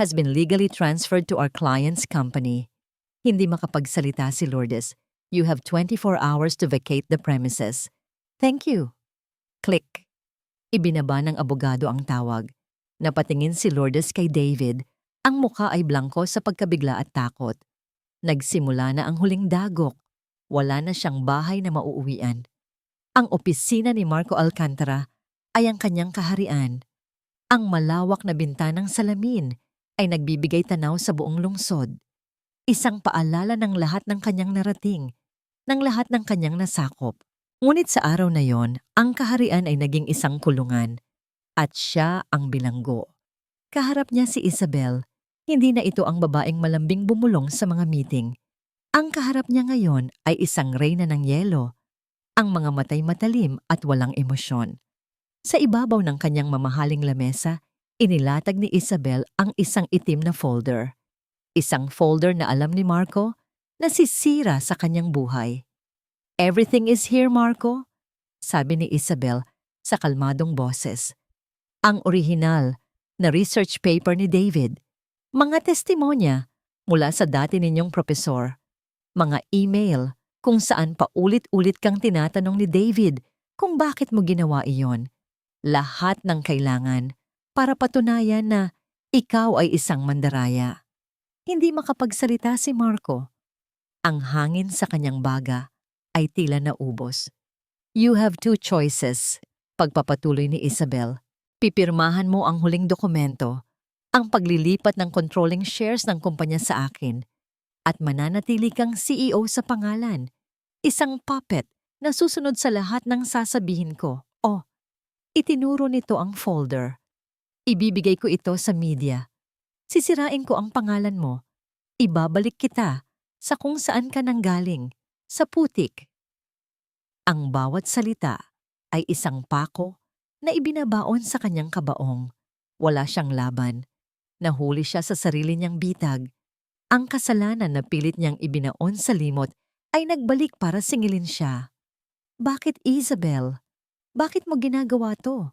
has been legally transferred to our client's company. Hindi makapagsalita si Lourdes. You have 24 hours to vacate the premises. Thank you. Click. Ibinaba ng abogado ang tawag. Napatingin si Lourdes kay David. Ang muka ay blanko sa pagkabigla at takot. Nagsimula na ang huling dagok. Wala na siyang bahay na mauuwian. Ang opisina ni Marco Alcantara ay ang kanyang kaharian. Ang malawak na bintanang salamin ay nagbibigay tanaw sa buong lungsod. Isang paalala ng lahat ng kanyang narating, ng lahat ng kanyang nasakop. Ngunit sa araw na yon, ang kaharian ay naging isang kulungan. At siya ang bilanggo. Kaharap niya si Isabel. Hindi na ito ang babaeng malambing bumulong sa mga meeting. Ang kaharap niya ngayon ay isang reyna ng yelo. Ang mga matay matalim at walang emosyon. Sa ibabaw ng kanyang mamahaling lamesa, inilatag ni Isabel ang isang itim na folder. Isang folder na alam ni Marco na sisira sa kanyang buhay. Everything is here, Marco, sabi ni Isabel sa kalmadong boses. Ang orihinal na research paper ni David, mga testimonya mula sa dati ninyong propesor, mga email kung saan paulit-ulit kang tinatanong ni David kung bakit mo ginawa iyon. Lahat ng kailangan para patunayan na ikaw ay isang mandaraya. Hindi makapagsalita si Marco. Ang hangin sa kanyang baga ay tila naubos. You have two choices, pagpapatuloy ni Isabel. Pipirmahan mo ang huling dokumento, ang paglilipat ng controlling shares ng kumpanya sa akin, at mananatili kang CEO sa pangalan. Isang puppet na susunod sa lahat ng sasabihin ko. O, itinuro nito ang folder. Ibibigay ko ito sa media. Sisirain ko ang pangalan mo. Ibabalik kita sa kung saan ka nanggaling, sa putik. Ang bawat salita ay isang pako na ibinabaon sa kanyang kabaong. Wala siyang laban. Nahuli siya sa sarili niyang bitag. Ang kasalanan na pilit niyang ibinaon sa limot ay nagbalik para singilin siya. Bakit, Isabel? Bakit mo ginagawa to?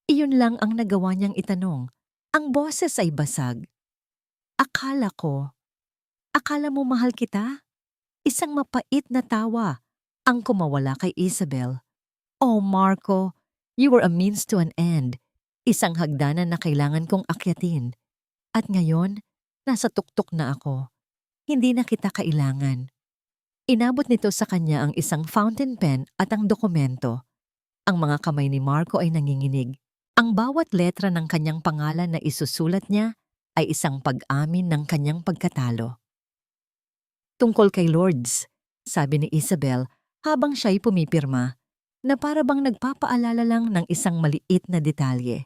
Iyon lang ang nagawa niyang itanong. Ang boses ay basag. Akala mo mahal kita? Isang mapait na tawa ang kumawala kay Isabel. Oh, Marco, you were a means to an end. Isang hagdanan na kailangan kong akyatin. At ngayon, nasa tuktok na ako. Hindi na kita kailangan. Inabot nito sa kanya ang isang fountain pen at ang dokumento. Ang mga kamay ni Marco ay nanginginig. Ang bawat letra ng kanyang pangalan na isusulat niya ay isang pag-amin ng kanyang pagkatalo. Tungkol kay Lourdes, sabi ni Isabel habang siya'y pumipirma, na para bang nagpapaalala lang ng isang maliit na detalye.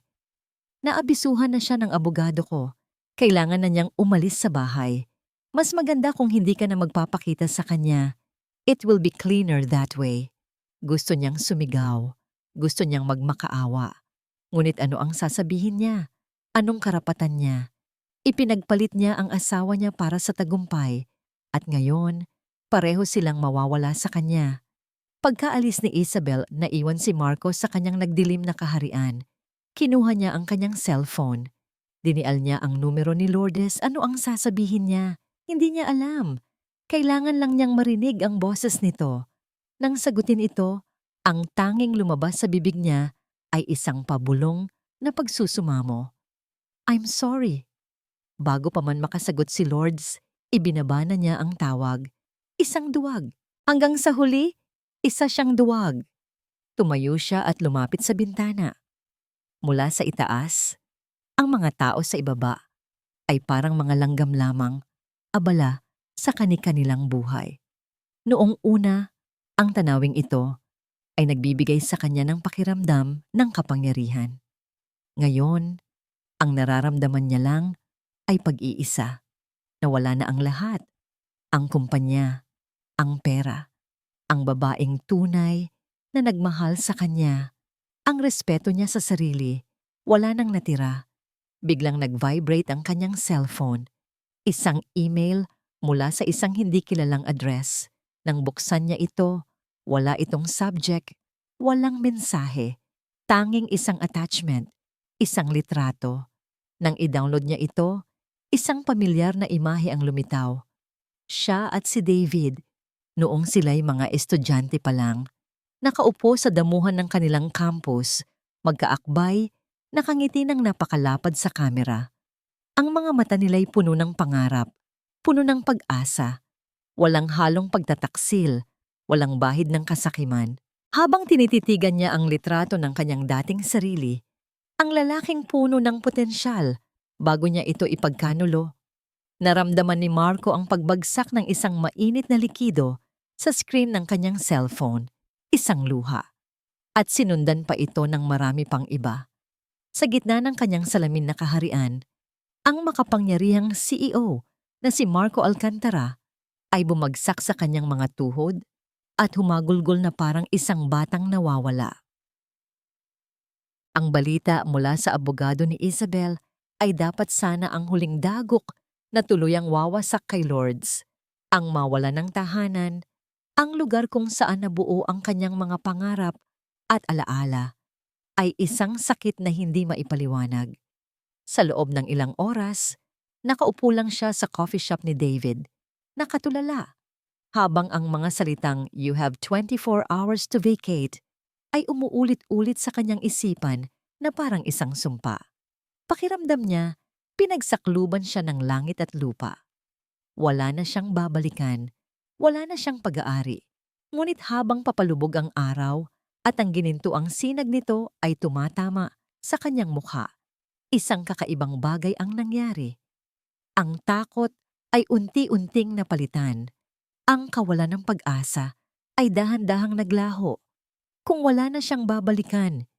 Naabisuhan na siya ng abogado ko. Kailangan na niyang umalis sa bahay. Mas maganda kung hindi ka na magpapakita sa kanya. It will be cleaner that way. Gusto niyang sumigaw. Gusto niyang magmakaawa. Ngunit ano ang sasabihin niya? Anong karapatan niya? Ipinagpalit niya ang asawa niya para sa tagumpay at ngayon, pareho silang mawawala sa kanya. Pagkaalis ni Isabel, naiwan si Marcos sa kanyang nagdilim na kaharian. Kinuha niya ang kanyang cellphone. Dinial niya ang numero ni Lourdes. Ano ang sasabihin niya? Hindi niya alam. Kailangan lang niyang marinig ang boses nito. Nang sagutin ito, ang tanging lumabas sa bibig niya ay isang pabulong na pagsusumamo. I'm sorry. Bago pa man makasagot si Lourdes, ibinaba na niya ang tawag. Isang duwag. Hanggang sa huli, isa siyang duwag. Tumayo siya at lumapit sa bintana. Mula sa itaas, ang mga tao sa ibaba ay parang mga langgam lamang, abala sa kani-kanilang buhay. Noong una, ang tanawing ito ay nagbibigay sa kanya ng pakiramdam ng kapangyarihan. Ngayon, ang nararamdaman niya lang ay pag-iisa. Nawala na ang lahat, ang kumpanya, ang pera, ang babaeng tunay na nagmahal sa kanya. Ang respeto niya sa sarili, wala nang natira. Biglang nag-vibrate ang kanyang cellphone. Isang email mula sa isang hindi kilalang address. Nang buksan niya ito, wala itong subject, walang mensahe. Tanging isang attachment, isang litrato. Nang i-download niya ito, isang pamilyar na imahe ang lumitaw. Siya at si David, noong sila'y mga estudyante pa lang, nakaupo sa damuhan ng kanilang campus, magkaakbay, nakangiti ng napakalapad sa kamera. Ang mga mata nila'y puno ng pangarap, puno ng pag-asa. Walang halong pagtataksil, walang bahid ng kasakiman. Habang tinititigan niya ang litrato ng kanyang dating sarili, ang lalaking puno ng potensyal bago niya ito ipagkanulo. Naramdaman ni Marco ang pagbagsak ng isang mainit na likido sa screen ng kanyang cellphone, isang luha. At sinundan pa ito ng marami pang iba. Sa gitna ng kanyang salamin na kaharian, ang makapangyarihang CEO na si Marco Alcantara ay bumagsak sa kanyang mga tuhod at humagulgol na parang isang batang nawawala. Ang balita mula sa abogado ni Isabel ay dapat sana ang huling dagok na tuluyang wawasak kay Lourdes, ang mawala ng tahanan, ang lugar kung saan nabuo ang kanyang mga pangarap at alaala, ay isang sakit na hindi maipaliwanag. Sa loob ng ilang oras, nakaupo lang siya sa coffee shop ni David, nakatulala, habang ang mga salitang "You have 24 hours to vacate" ay umuulit-ulit sa kanyang isipan na parang isang sumpa. Pakiramdam niya, pinagsakluban siya ng langit at lupa. Wala na siyang babalikan, wala na siyang pag-aari. Ngunit habang papalubog ang araw at ang ginintuang sinag nito ay tumatama sa kanyang mukha, isang kakaibang bagay ang nangyari. Ang takot ay unti-unting napalitan. Ang kawalan ng pag-asa ay dahan-dahang naglaho. Kung wala na siyang babalikan,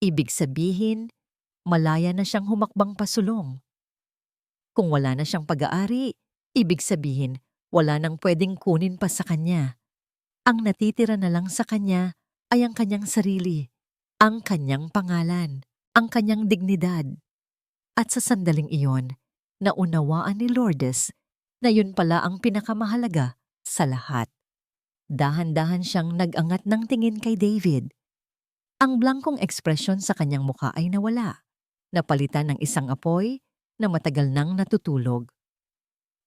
ibig sabihin, malaya na siyang humakbang pasulong. Kung wala na siyang pag-aari, ibig sabihin, wala nang pwedeng kunin pa sa kanya. Ang natitira na lang sa kanya ay ang kanyang sarili, ang kanyang pangalan, ang kanyang dignidad. At sa sandaling iyon, naunawaan ni Lourdes na yun pala ang pinakamahalaga sa lahat. Dahan-dahan siyang nag-angat ng tingin kay David. Ang blankong ekspresyon sa kanyang mukha ay nawala, napalitan ng isang apoy na matagal nang natutulog.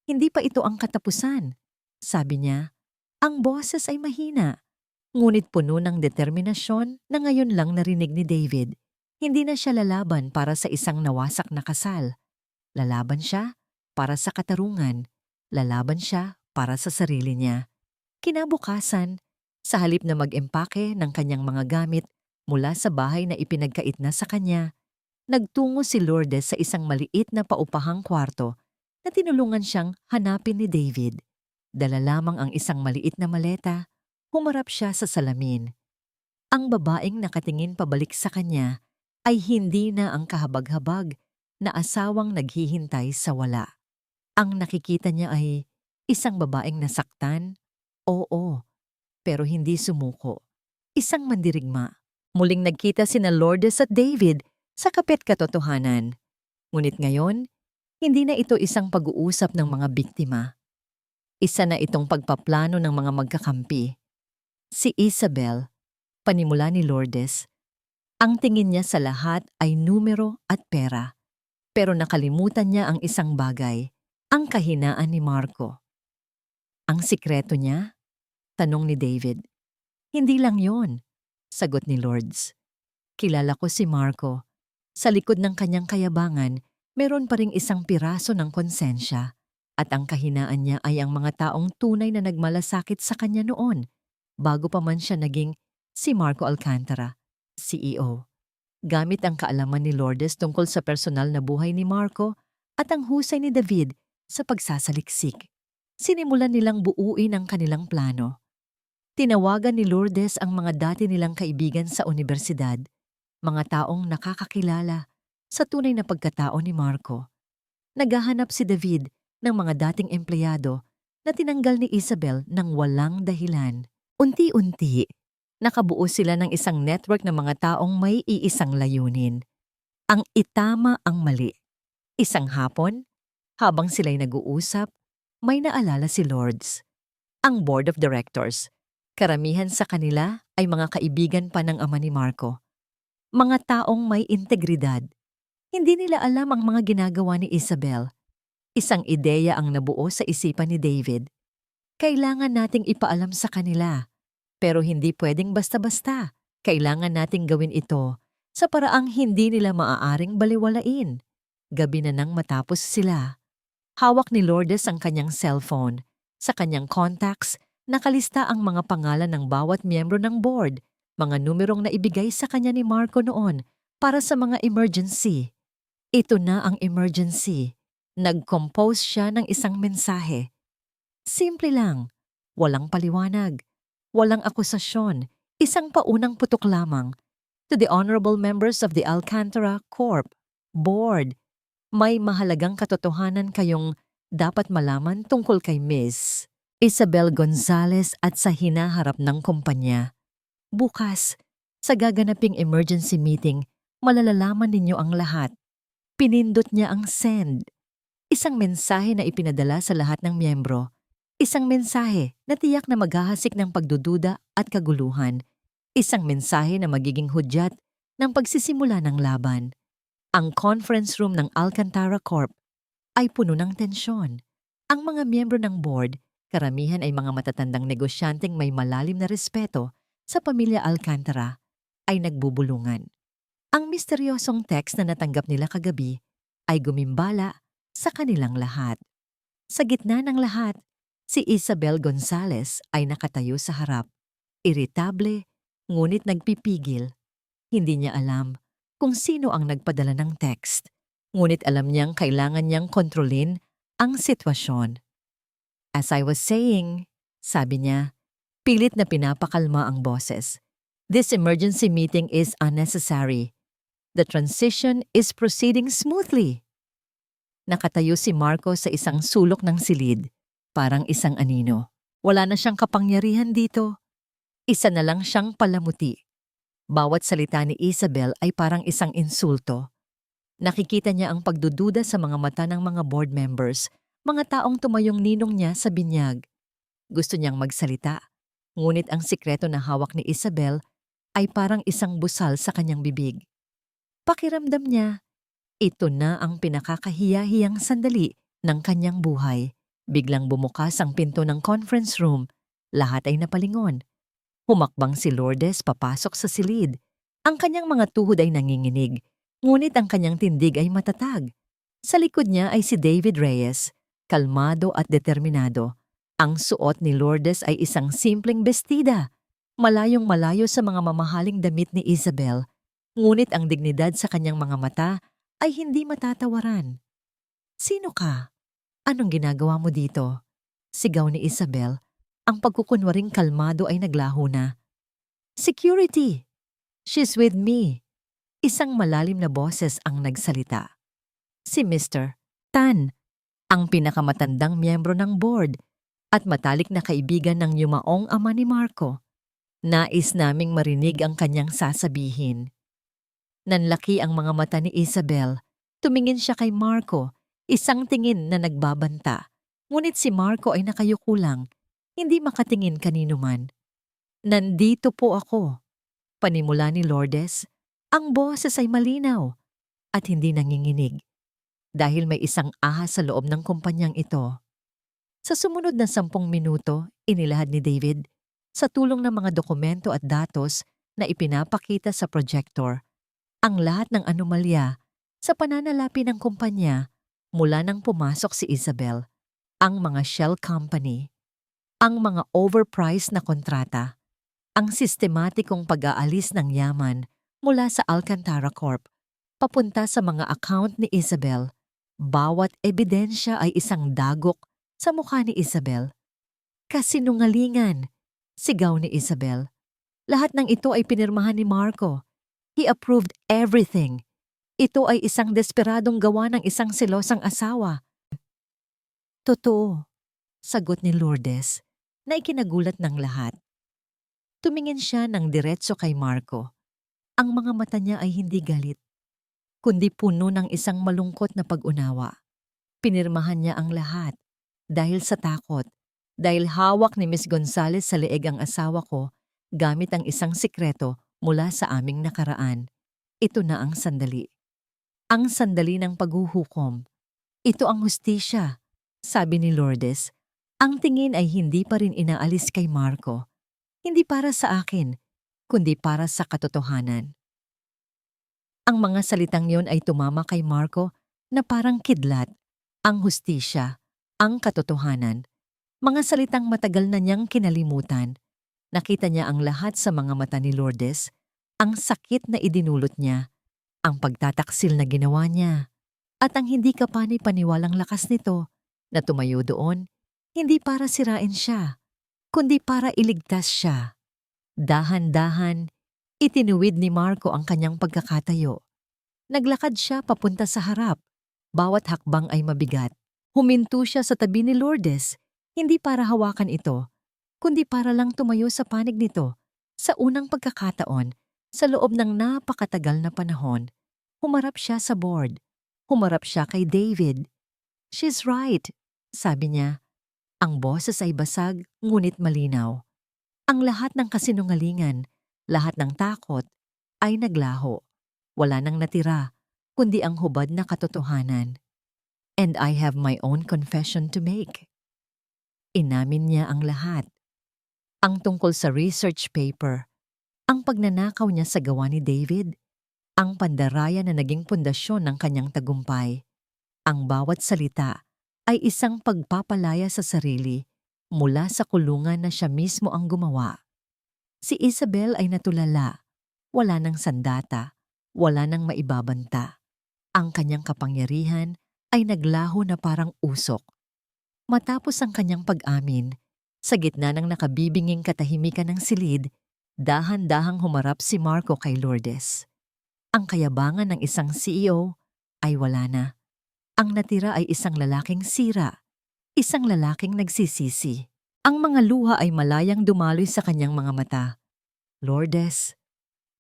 Hindi pa ito ang katapusan, sabi niya. Ang boses ay mahina, ngunit puno ng determinasyon na ngayon lang narinig ni David. Hindi na siya lalaban para sa isang nawasak na kasal. Lalaban siya para sa katarungan. Lalaban siya para sa sarili niya. Kinabukasan, sa halip na mag-empake ng kanyang mga gamit mula sa bahay na ipinagkait na sa kanya, nagtungo si Lourdes sa isang maliit na paupahang kwarto na tinulungan siyang hanapin ni David. Dala lamang ang isang maliit na maleta, humarap siya sa salamin. Ang babaeng nakatingin pabalik sa kanya ay hindi na ang kahabag-habag na asawang naghihintay sa wala. Ang nakikita niya ay isang babaeng nasaktan, oo, pero hindi sumuko. Isang mandirigma. Muling nagkita sina Lourdes at David sa kapit katotohanan. Ngunit ngayon, Hindi na ito isang pag-uusap ng mga biktima. Isa na itong pagpaplano ng mga magkakampi. Si Isabel, panimula ni Lourdes, ang tingin niya sa lahat ay numero at pera. Pero nakalimutan niya ang isang bagay, ang kahinaan ni Marco. Ang sikreto niya? Tanong ni David. Hindi lang yon, sagot ni Lourdes. Kilala ko si Marco. Sa likod ng kanyang kayabangan, meron pa ring isang piraso ng konsensya. At ang kahinaan niya ay ang mga taong tunay na nagmalasakit sa kanya noon, bago pa man siya naging si Marco Alcantara, CEO. Gamit ang kaalaman ni Lourdes tungkol sa personal na buhay ni Marco at ang husay ni David sa pagsasaliksik, sinimulan nilang buuin ang kanilang plano. Tinawagan ni Lourdes ang mga dati nilang kaibigan sa universidad, mga taong nakakakilala sa tunay na pagkatao ni Marco. Naghahanap si David ng mga dating empleyado na tinanggal ni Isabel ng walang dahilan. Unti-unti, nakabuo sila ng isang network ng mga taong may iisang layunin. Ang itama ang mali. Isang hapon, habang sila'y nag-uusap, may naalala si Lourdes. Ang board of directors. Karamihan sa kanila ay mga kaibigan pa ng ama ni Marco. Mga taong may integridad. Hindi nila alam ang mga ginagawa ni Isabel. Isang ideya ang nabuo sa isipan ni David. Kailangan nating ipaalam sa kanila. Pero hindi pwedeng basta-basta. Kailangan nating gawin ito sa paraang hindi nila maaaring baliwalain. Gabi na nang matapos sila. Hawak ni Lourdes ang kanyang cellphone. Sa kanyang contacts, nakalista ang mga pangalan ng bawat miyembro ng board, mga numerong naibigay sa kanya ni Marco noon para sa mga emergency. Ito na ang emergency. Nag-compose siya ng isang mensahe. Simple lang, walang paliwanag, walang akusasyon, isang paunang putok lamang. To the honorable members of the Alcantara Corp. Board, may mahalagang katotohanan kayong dapat malaman tungkol kay Miss Isabel Gonzalez at sa hinaharap ng kumpanya. Bukas, sa gaganaping emergency meeting, malalalaman ninyo ang lahat. Pinindot niya ang send. Isang mensahe na ipinadala sa lahat ng miyembro. Isang mensahe na tiyak na maghahasik ng pagdududa at kaguluhan. Isang mensahe na magiging hudyat ng pagsisimula ng laban. Ang conference room ng Alcantara Corp ay puno ng tensyon. Ang mga miyembro ng board, karamihan ay mga matatandang negosyanteng may malalim na respeto sa pamilya Alcantara, ay nagbubulungan. Ang misteryosong text na natanggap nila kagabi ay gumimbala sa kanilang lahat. Sa gitna ng lahat, si Isabel Gonzalez ay nakatayo sa harap. Iritable, ngunit nagpipigil. Hindi niya alam kung sino ang nagpadala ng text. Ngunit alam niyang kailangan niyang kontrolin ang sitwasyon. As I was saying, sabi niya, pilit na pinapakalma ang boses. This emergency meeting is unnecessary. The transition is proceeding smoothly. Nakatayo si Marco sa isang sulok ng silid, parang isang anino. Wala na siyang kapangyarihan dito. Isa na lang siyang palamuti. Bawat salita ni Isabel ay parang isang insulto. Nakikita niya ang pagdududa sa mga mata ng mga board members, mga taong tumayong ninong niya sa binyag. Gusto niyang magsalita, ngunit ang sikreto na hawak ni Isabel ay parang isang busal sa kanyang bibig. Pakiramdam niya, ito na ang pinakakahiya-hiyang sandali ng kanyang buhay. Biglang bumukas ang pinto ng conference room. Lahat ay napalingon. Humakbang si Lourdes papasok sa silid. Ang kanyang mga tuhod ay nanginginig, ngunit ang kanyang tindig ay matatag. Sa likod niya ay si David Reyes, kalmado at determinado. Ang suot ni Lourdes ay isang simpleng bestida, malayong malayo sa mga mamahaling damit ni Isabel. Ngunit ang dignidad sa kanyang mga mata ay hindi matatawaran. Sino ka? Anong ginagawa mo dito? Sigaw ni Isabel. Ang pagkukunwaring kalmado ay naglaho na. Security! She's with me. Isang malalim na boses ang nagsalita. Si Mr. Tan, ang pinakamatandang miyembro ng board at matalik na kaibigan ng yumaong ama ni Marco. Nais naming marinig ang kanyang sasabihin. Nanlaki ang mga mata ni Isabel. Tumingin siya kay Marco. Isang tingin na nagbabanta. Ngunit si Marco ay nakayuko lang, hindi makatingin kanino man. Nandito po ako. Panimula ni Lourdes, ang boses ay malinaw at hindi nanginginig dahil may isang ahas sa loob ng kumpanyang ito. Sa sumunod na 10 minuto, inilahad ni David sa tulong ng mga dokumento at datos na ipinapakita sa projector ang lahat ng anomalya sa pananalapi ng kumpanya mula nang pumasok si Isabel, ang mga shell company, ang mga overpriced na kontrata, ang sistematikong pag-aalis ng yaman mula sa Alcantara Corp papunta sa mga account ni Isabel. Bawat ebidensya ay isang dagok sa mukha ni Isabel. Kasinungalingan, sigaw ni Isabel. Lahat ng ito ay pinirmahan ni Marco. He approved everything. Ito ay isang desperadong gawa ng isang selosang asawa. Totoo, sagot ni Lourdes na ikinagulat ng lahat. Tumingin siya ng diretso kay Marco. Ang mga mata niya ay hindi galit, kundi puno ng isang malungkot na pag-unawa. Pinirmahan niya ang lahat dahil sa takot, dahil hawak ni Miss Gonzales sa leeg ang asawa ko gamit ang isang sikreto mula sa aming nakaraan. Ito na ang sandali. Ang sandali ng paghuhukom. Ito ang hustisya, sabi ni Lourdes. Ang tingin ay hindi pa rin inaalis kay Marco. Hindi para sa akin, kundi para sa katotohanan. Ang mga salitang yon ay tumama kay Marco na parang kidlat. Ang hustisya, ang katotohanan. Mga salitang matagal na niyang kinalimutan. Nakita niya ang lahat sa mga mata ni Lourdes, ang sakit na idinulot niya, ang pagtataksil na ginawa niya, at ang hindi kapani-paniwalang lakas nito na tumayo doon, hindi para sirain siya, kundi para iligtas siya. Dahan-dahan, itinuwid ni Marco ang kanyang pagkakatayo. Naglakad siya papunta sa harap. Bawat hakbang ay mabigat. Huminto siya sa tabi ni Lourdes, hindi para hawakan ito, kundi para lang tumayo sa panig nito. Sa unang pagkakataon, sa loob ng napakatagal na panahon, humarap siya sa board. Humarap siya kay David. "She's right," sabi niya. Ang boses ay basag, ngunit malinaw. Ang lahat ng kasinungalingan, lahat ng takot, ay naglaho. Wala nang natira, kundi ang hubad na katotohanan. "And I have my own confession to make." Inamin niya ang lahat. Ang tungkol sa research paper, ang pagnanakaw niya sa gawa ni David, ang pandaraya na naging pundasyon ng kanyang tagumpay. Ang bawat salita ay isang pagpapalaya sa sarili mula sa kulungan na siya mismo ang gumawa. Si Isabel ay natulala. Wala nang sandata, wala nang maibabanta. Ang kanyang kapangyarihan ay naglaho na parang usok. Matapos ang kanyang pag-amin, sa gitna ng nakabibinging katahimikan ng silid, dahan-dahang humarap si Marco kay Lourdes. Ang kayabangan ng isang CEO ay wala na. Ang natira ay isang lalaking sira, isang lalaking nagsisisi. Ang mga luha ay malayang dumaloy sa kanyang mga mata. "Lourdes,"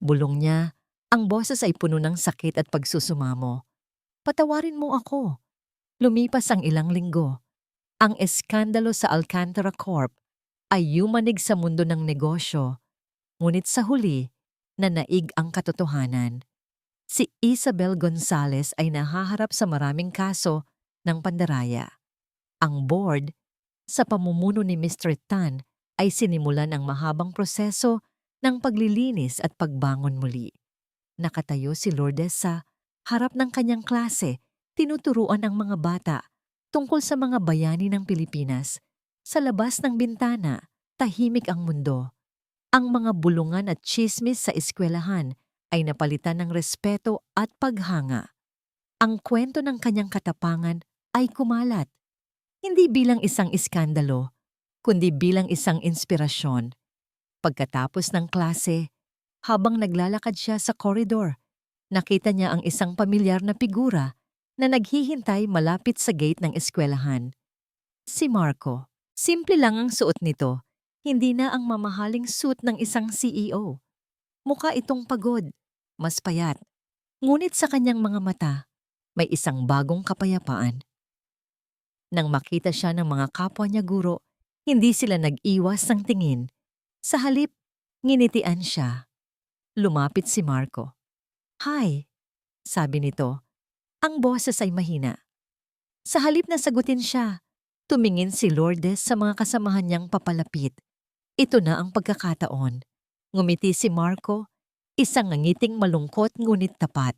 bulong niya, ang boses ay puno ng sakit at pagsusumamo. "Patawarin mo ako." Lumipas ang ilang linggo. Ang eskandalo sa Alcantara Corp ay yumanig sa mundo ng negosyo, ngunit sa huli, nanaig ang katotohanan. Si Isabel Gonzales ay nahaharap sa maraming kaso ng pandaraya. Ang board, sa pamumuno ni Mr. Tan, ay sinimulan ang mahabang proseso ng paglilinis at pagbangon muli. Nakatayo si Lourdes sa harap ng kanyang klase, tinuturuan ang mga bata tungkol sa mga bayani ng Pilipinas. Sa labas ng bintana, tahimik ang mundo. Ang mga bulungan at tsismis sa eskwelahan ay napalitan ng respeto at paghanga. Ang kwento ng kanyang katapangan ay kumalat, hindi bilang isang iskandalo, kundi bilang isang inspirasyon. Pagkatapos ng klase, habang naglalakad siya sa koridor, nakita niya ang isang pamilyar na figura na naghihintay malapit sa gate ng eskwelahan. Si Marco. Simple lang ang suot nito, hindi na ang mamahaling suit ng isang CEO. Mukha itong pagod, mas payat. Ngunit sa kanyang mga mata, may isang bagong kapayapaan. Nang makita siya ng mga kapwa niya guro, hindi sila nag-iwas ng tingin. Sa halip, nginitian siya. Lumapit si Marco. "Hi," sabi nito. Ang boses ay mahina. Sa halip na sagutin siya, tumingin si Lourdes sa mga kasamahan niyang papalapit. Ito na ang pagkakataon. Ngumiti si Marco, isang ngiting malungkot ngunit tapat.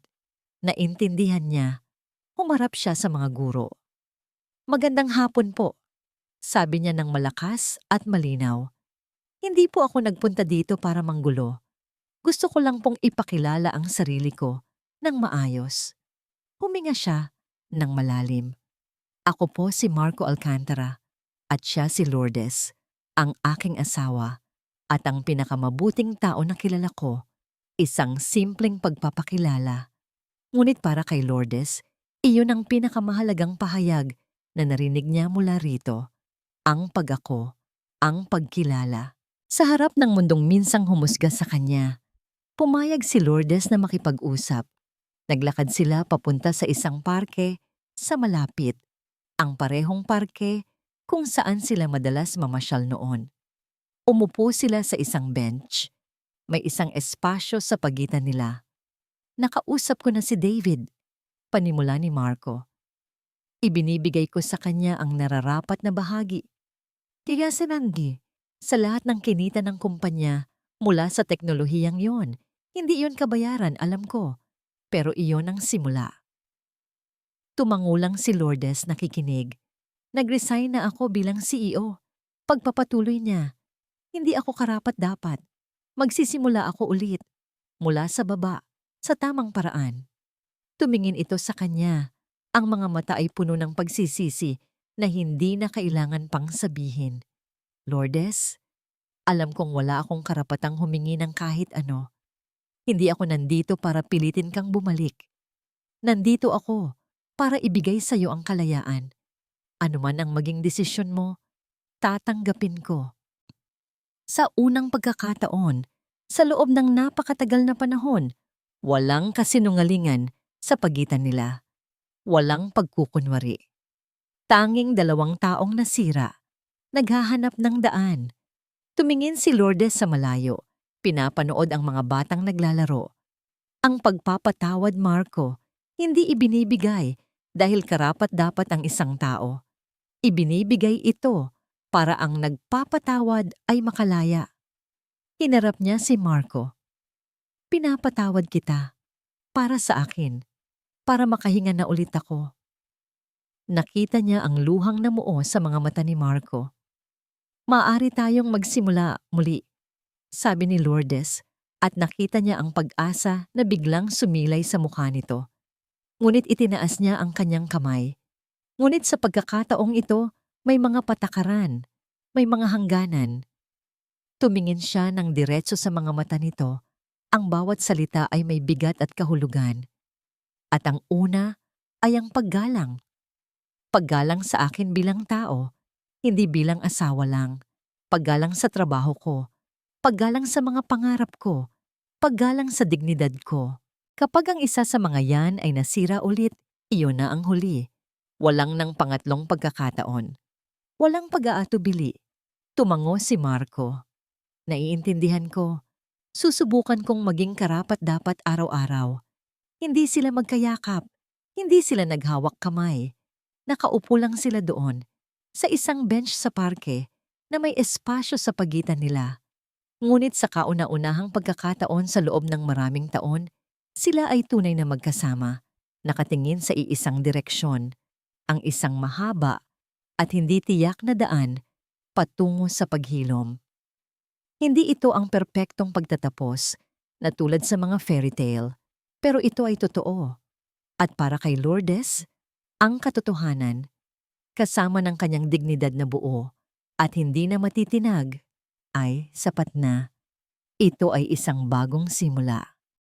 Naintindihan niya. Humarap siya sa mga guro. "Magandang hapon po," sabi niya ng malakas at malinaw. "Hindi po ako nagpunta dito para manggulo. Gusto ko lang pong ipakilala ang sarili ko ng maayos." Huminga siya ng malalim. "Ako po si Marco Alcantara at siya si Lourdes, ang aking asawa at ang pinakamabuting tao na kilala ko. Isang simpleng pagpapakilala. Ngunit para kay Lourdes, iyon ang pinakamahalagang pahayag na narinig niya mula rito. Ang pag-ako, ang pagkilala." Sa harap ng mundong minsang humusga sa kanya, pumayag si Lourdes na makipag-usap. Naglakad sila papunta sa isang parke sa malapit, ang parehong parke kung saan sila madalas mamasyal noon. Umupo sila sa isang bench. May isang espasyo sa pagitan nila. "Nakausap ko na si David," panimula ni Marco. "Ibinibigay ko sa kanya ang nararapat na bahagi. Kaya sinanggi, sa lahat ng kinita ng kumpanya mula sa teknolohiyang yon, hindi yon kabayaran, alam ko. Pero iyon ang simula." Tumangulang si Lourdes nakikinig. "Nag-resign na ako bilang CEO. Pagpapatuloy niya, hindi ako karapat-dapat. Magsisimula ako ulit, mula sa baba, sa tamang paraan." Tumingin ito sa kanya. Ang mga mata ay puno ng pagsisisi na hindi na kailangan pang sabihin. "Lourdes, alam kong wala akong karapatang humingi ng kahit ano. Hindi ako nandito para pilitin kang bumalik. Nandito ako para ibigay sa iyo ang kalayaan. Ano man ang maging desisyon mo, tatanggapin ko." Sa unang pagkakataon, sa loob ng napakatagal na panahon, walang kasinungalingan sa pagitan nila. Walang pagkukunwari. Tanging dalawang taong nasira, naghahanap ng daan. Tumingin si Lourdes sa malayo. Pinapanood ang mga batang naglalaro. Ang pagpapatawad, Marco, hindi ibinibigay dahil karapat-dapat ang isang tao. Ibinibigay ito para ang nagpapatawad ay makalaya. Hinarap niya si Marco. "Pinapatawad kita. Para sa akin. Para makahinga na ulit ako." Nakita niya ang luhang namuo sa mga mata ni Marco. "Maaari tayong magsimula muli," sabi ni Lourdes, at nakita niya ang pag-asa na biglang sumilay sa mukha nito. Ngunit itinaas niya ang kanyang kamay. Ngunit sa pagkakataong ito, may mga patakaran, may mga hangganan. Tumingin siya ng diretso sa mga mata nito. Ang bawat salita ay may bigat at kahulugan. At ang una ay ang paggalang. Paggalang sa akin bilang tao, hindi bilang asawa lang. Paggalang sa trabaho ko. Paggalang sa mga pangarap ko. Paggalang sa dignidad ko. Kapag ang isa sa mga yan ay nasira ulit, iyon na ang huli. Walang nang pangatlong pagkakataon. Walang pag-aatubili. Tumango si Marco. "Naiintindihan ko. Susubukan kong maging karapat-dapat araw-araw." Hindi sila magkayakap. Hindi sila naghawak kamay. Nakaupo lang sila doon, sa isang bench sa parke na may espasyo sa pagitan nila. Ngunit sa kauna-unahang pagkakataon sa loob ng maraming taon, sila ay tunay na magkasama, nakatingin sa iisang direksyon, ang isang mahaba at hindi tiyak na daan patungo sa paghilom. Hindi ito ang perpektong pagtatapos na tulad sa mga fairy tale, pero ito ay totoo. At para kay Lourdes, ang katotohanan, kasama ng kanyang dignidad na buo at hindi na matitinag, ay sapat na. Ito ay isang bagong simula.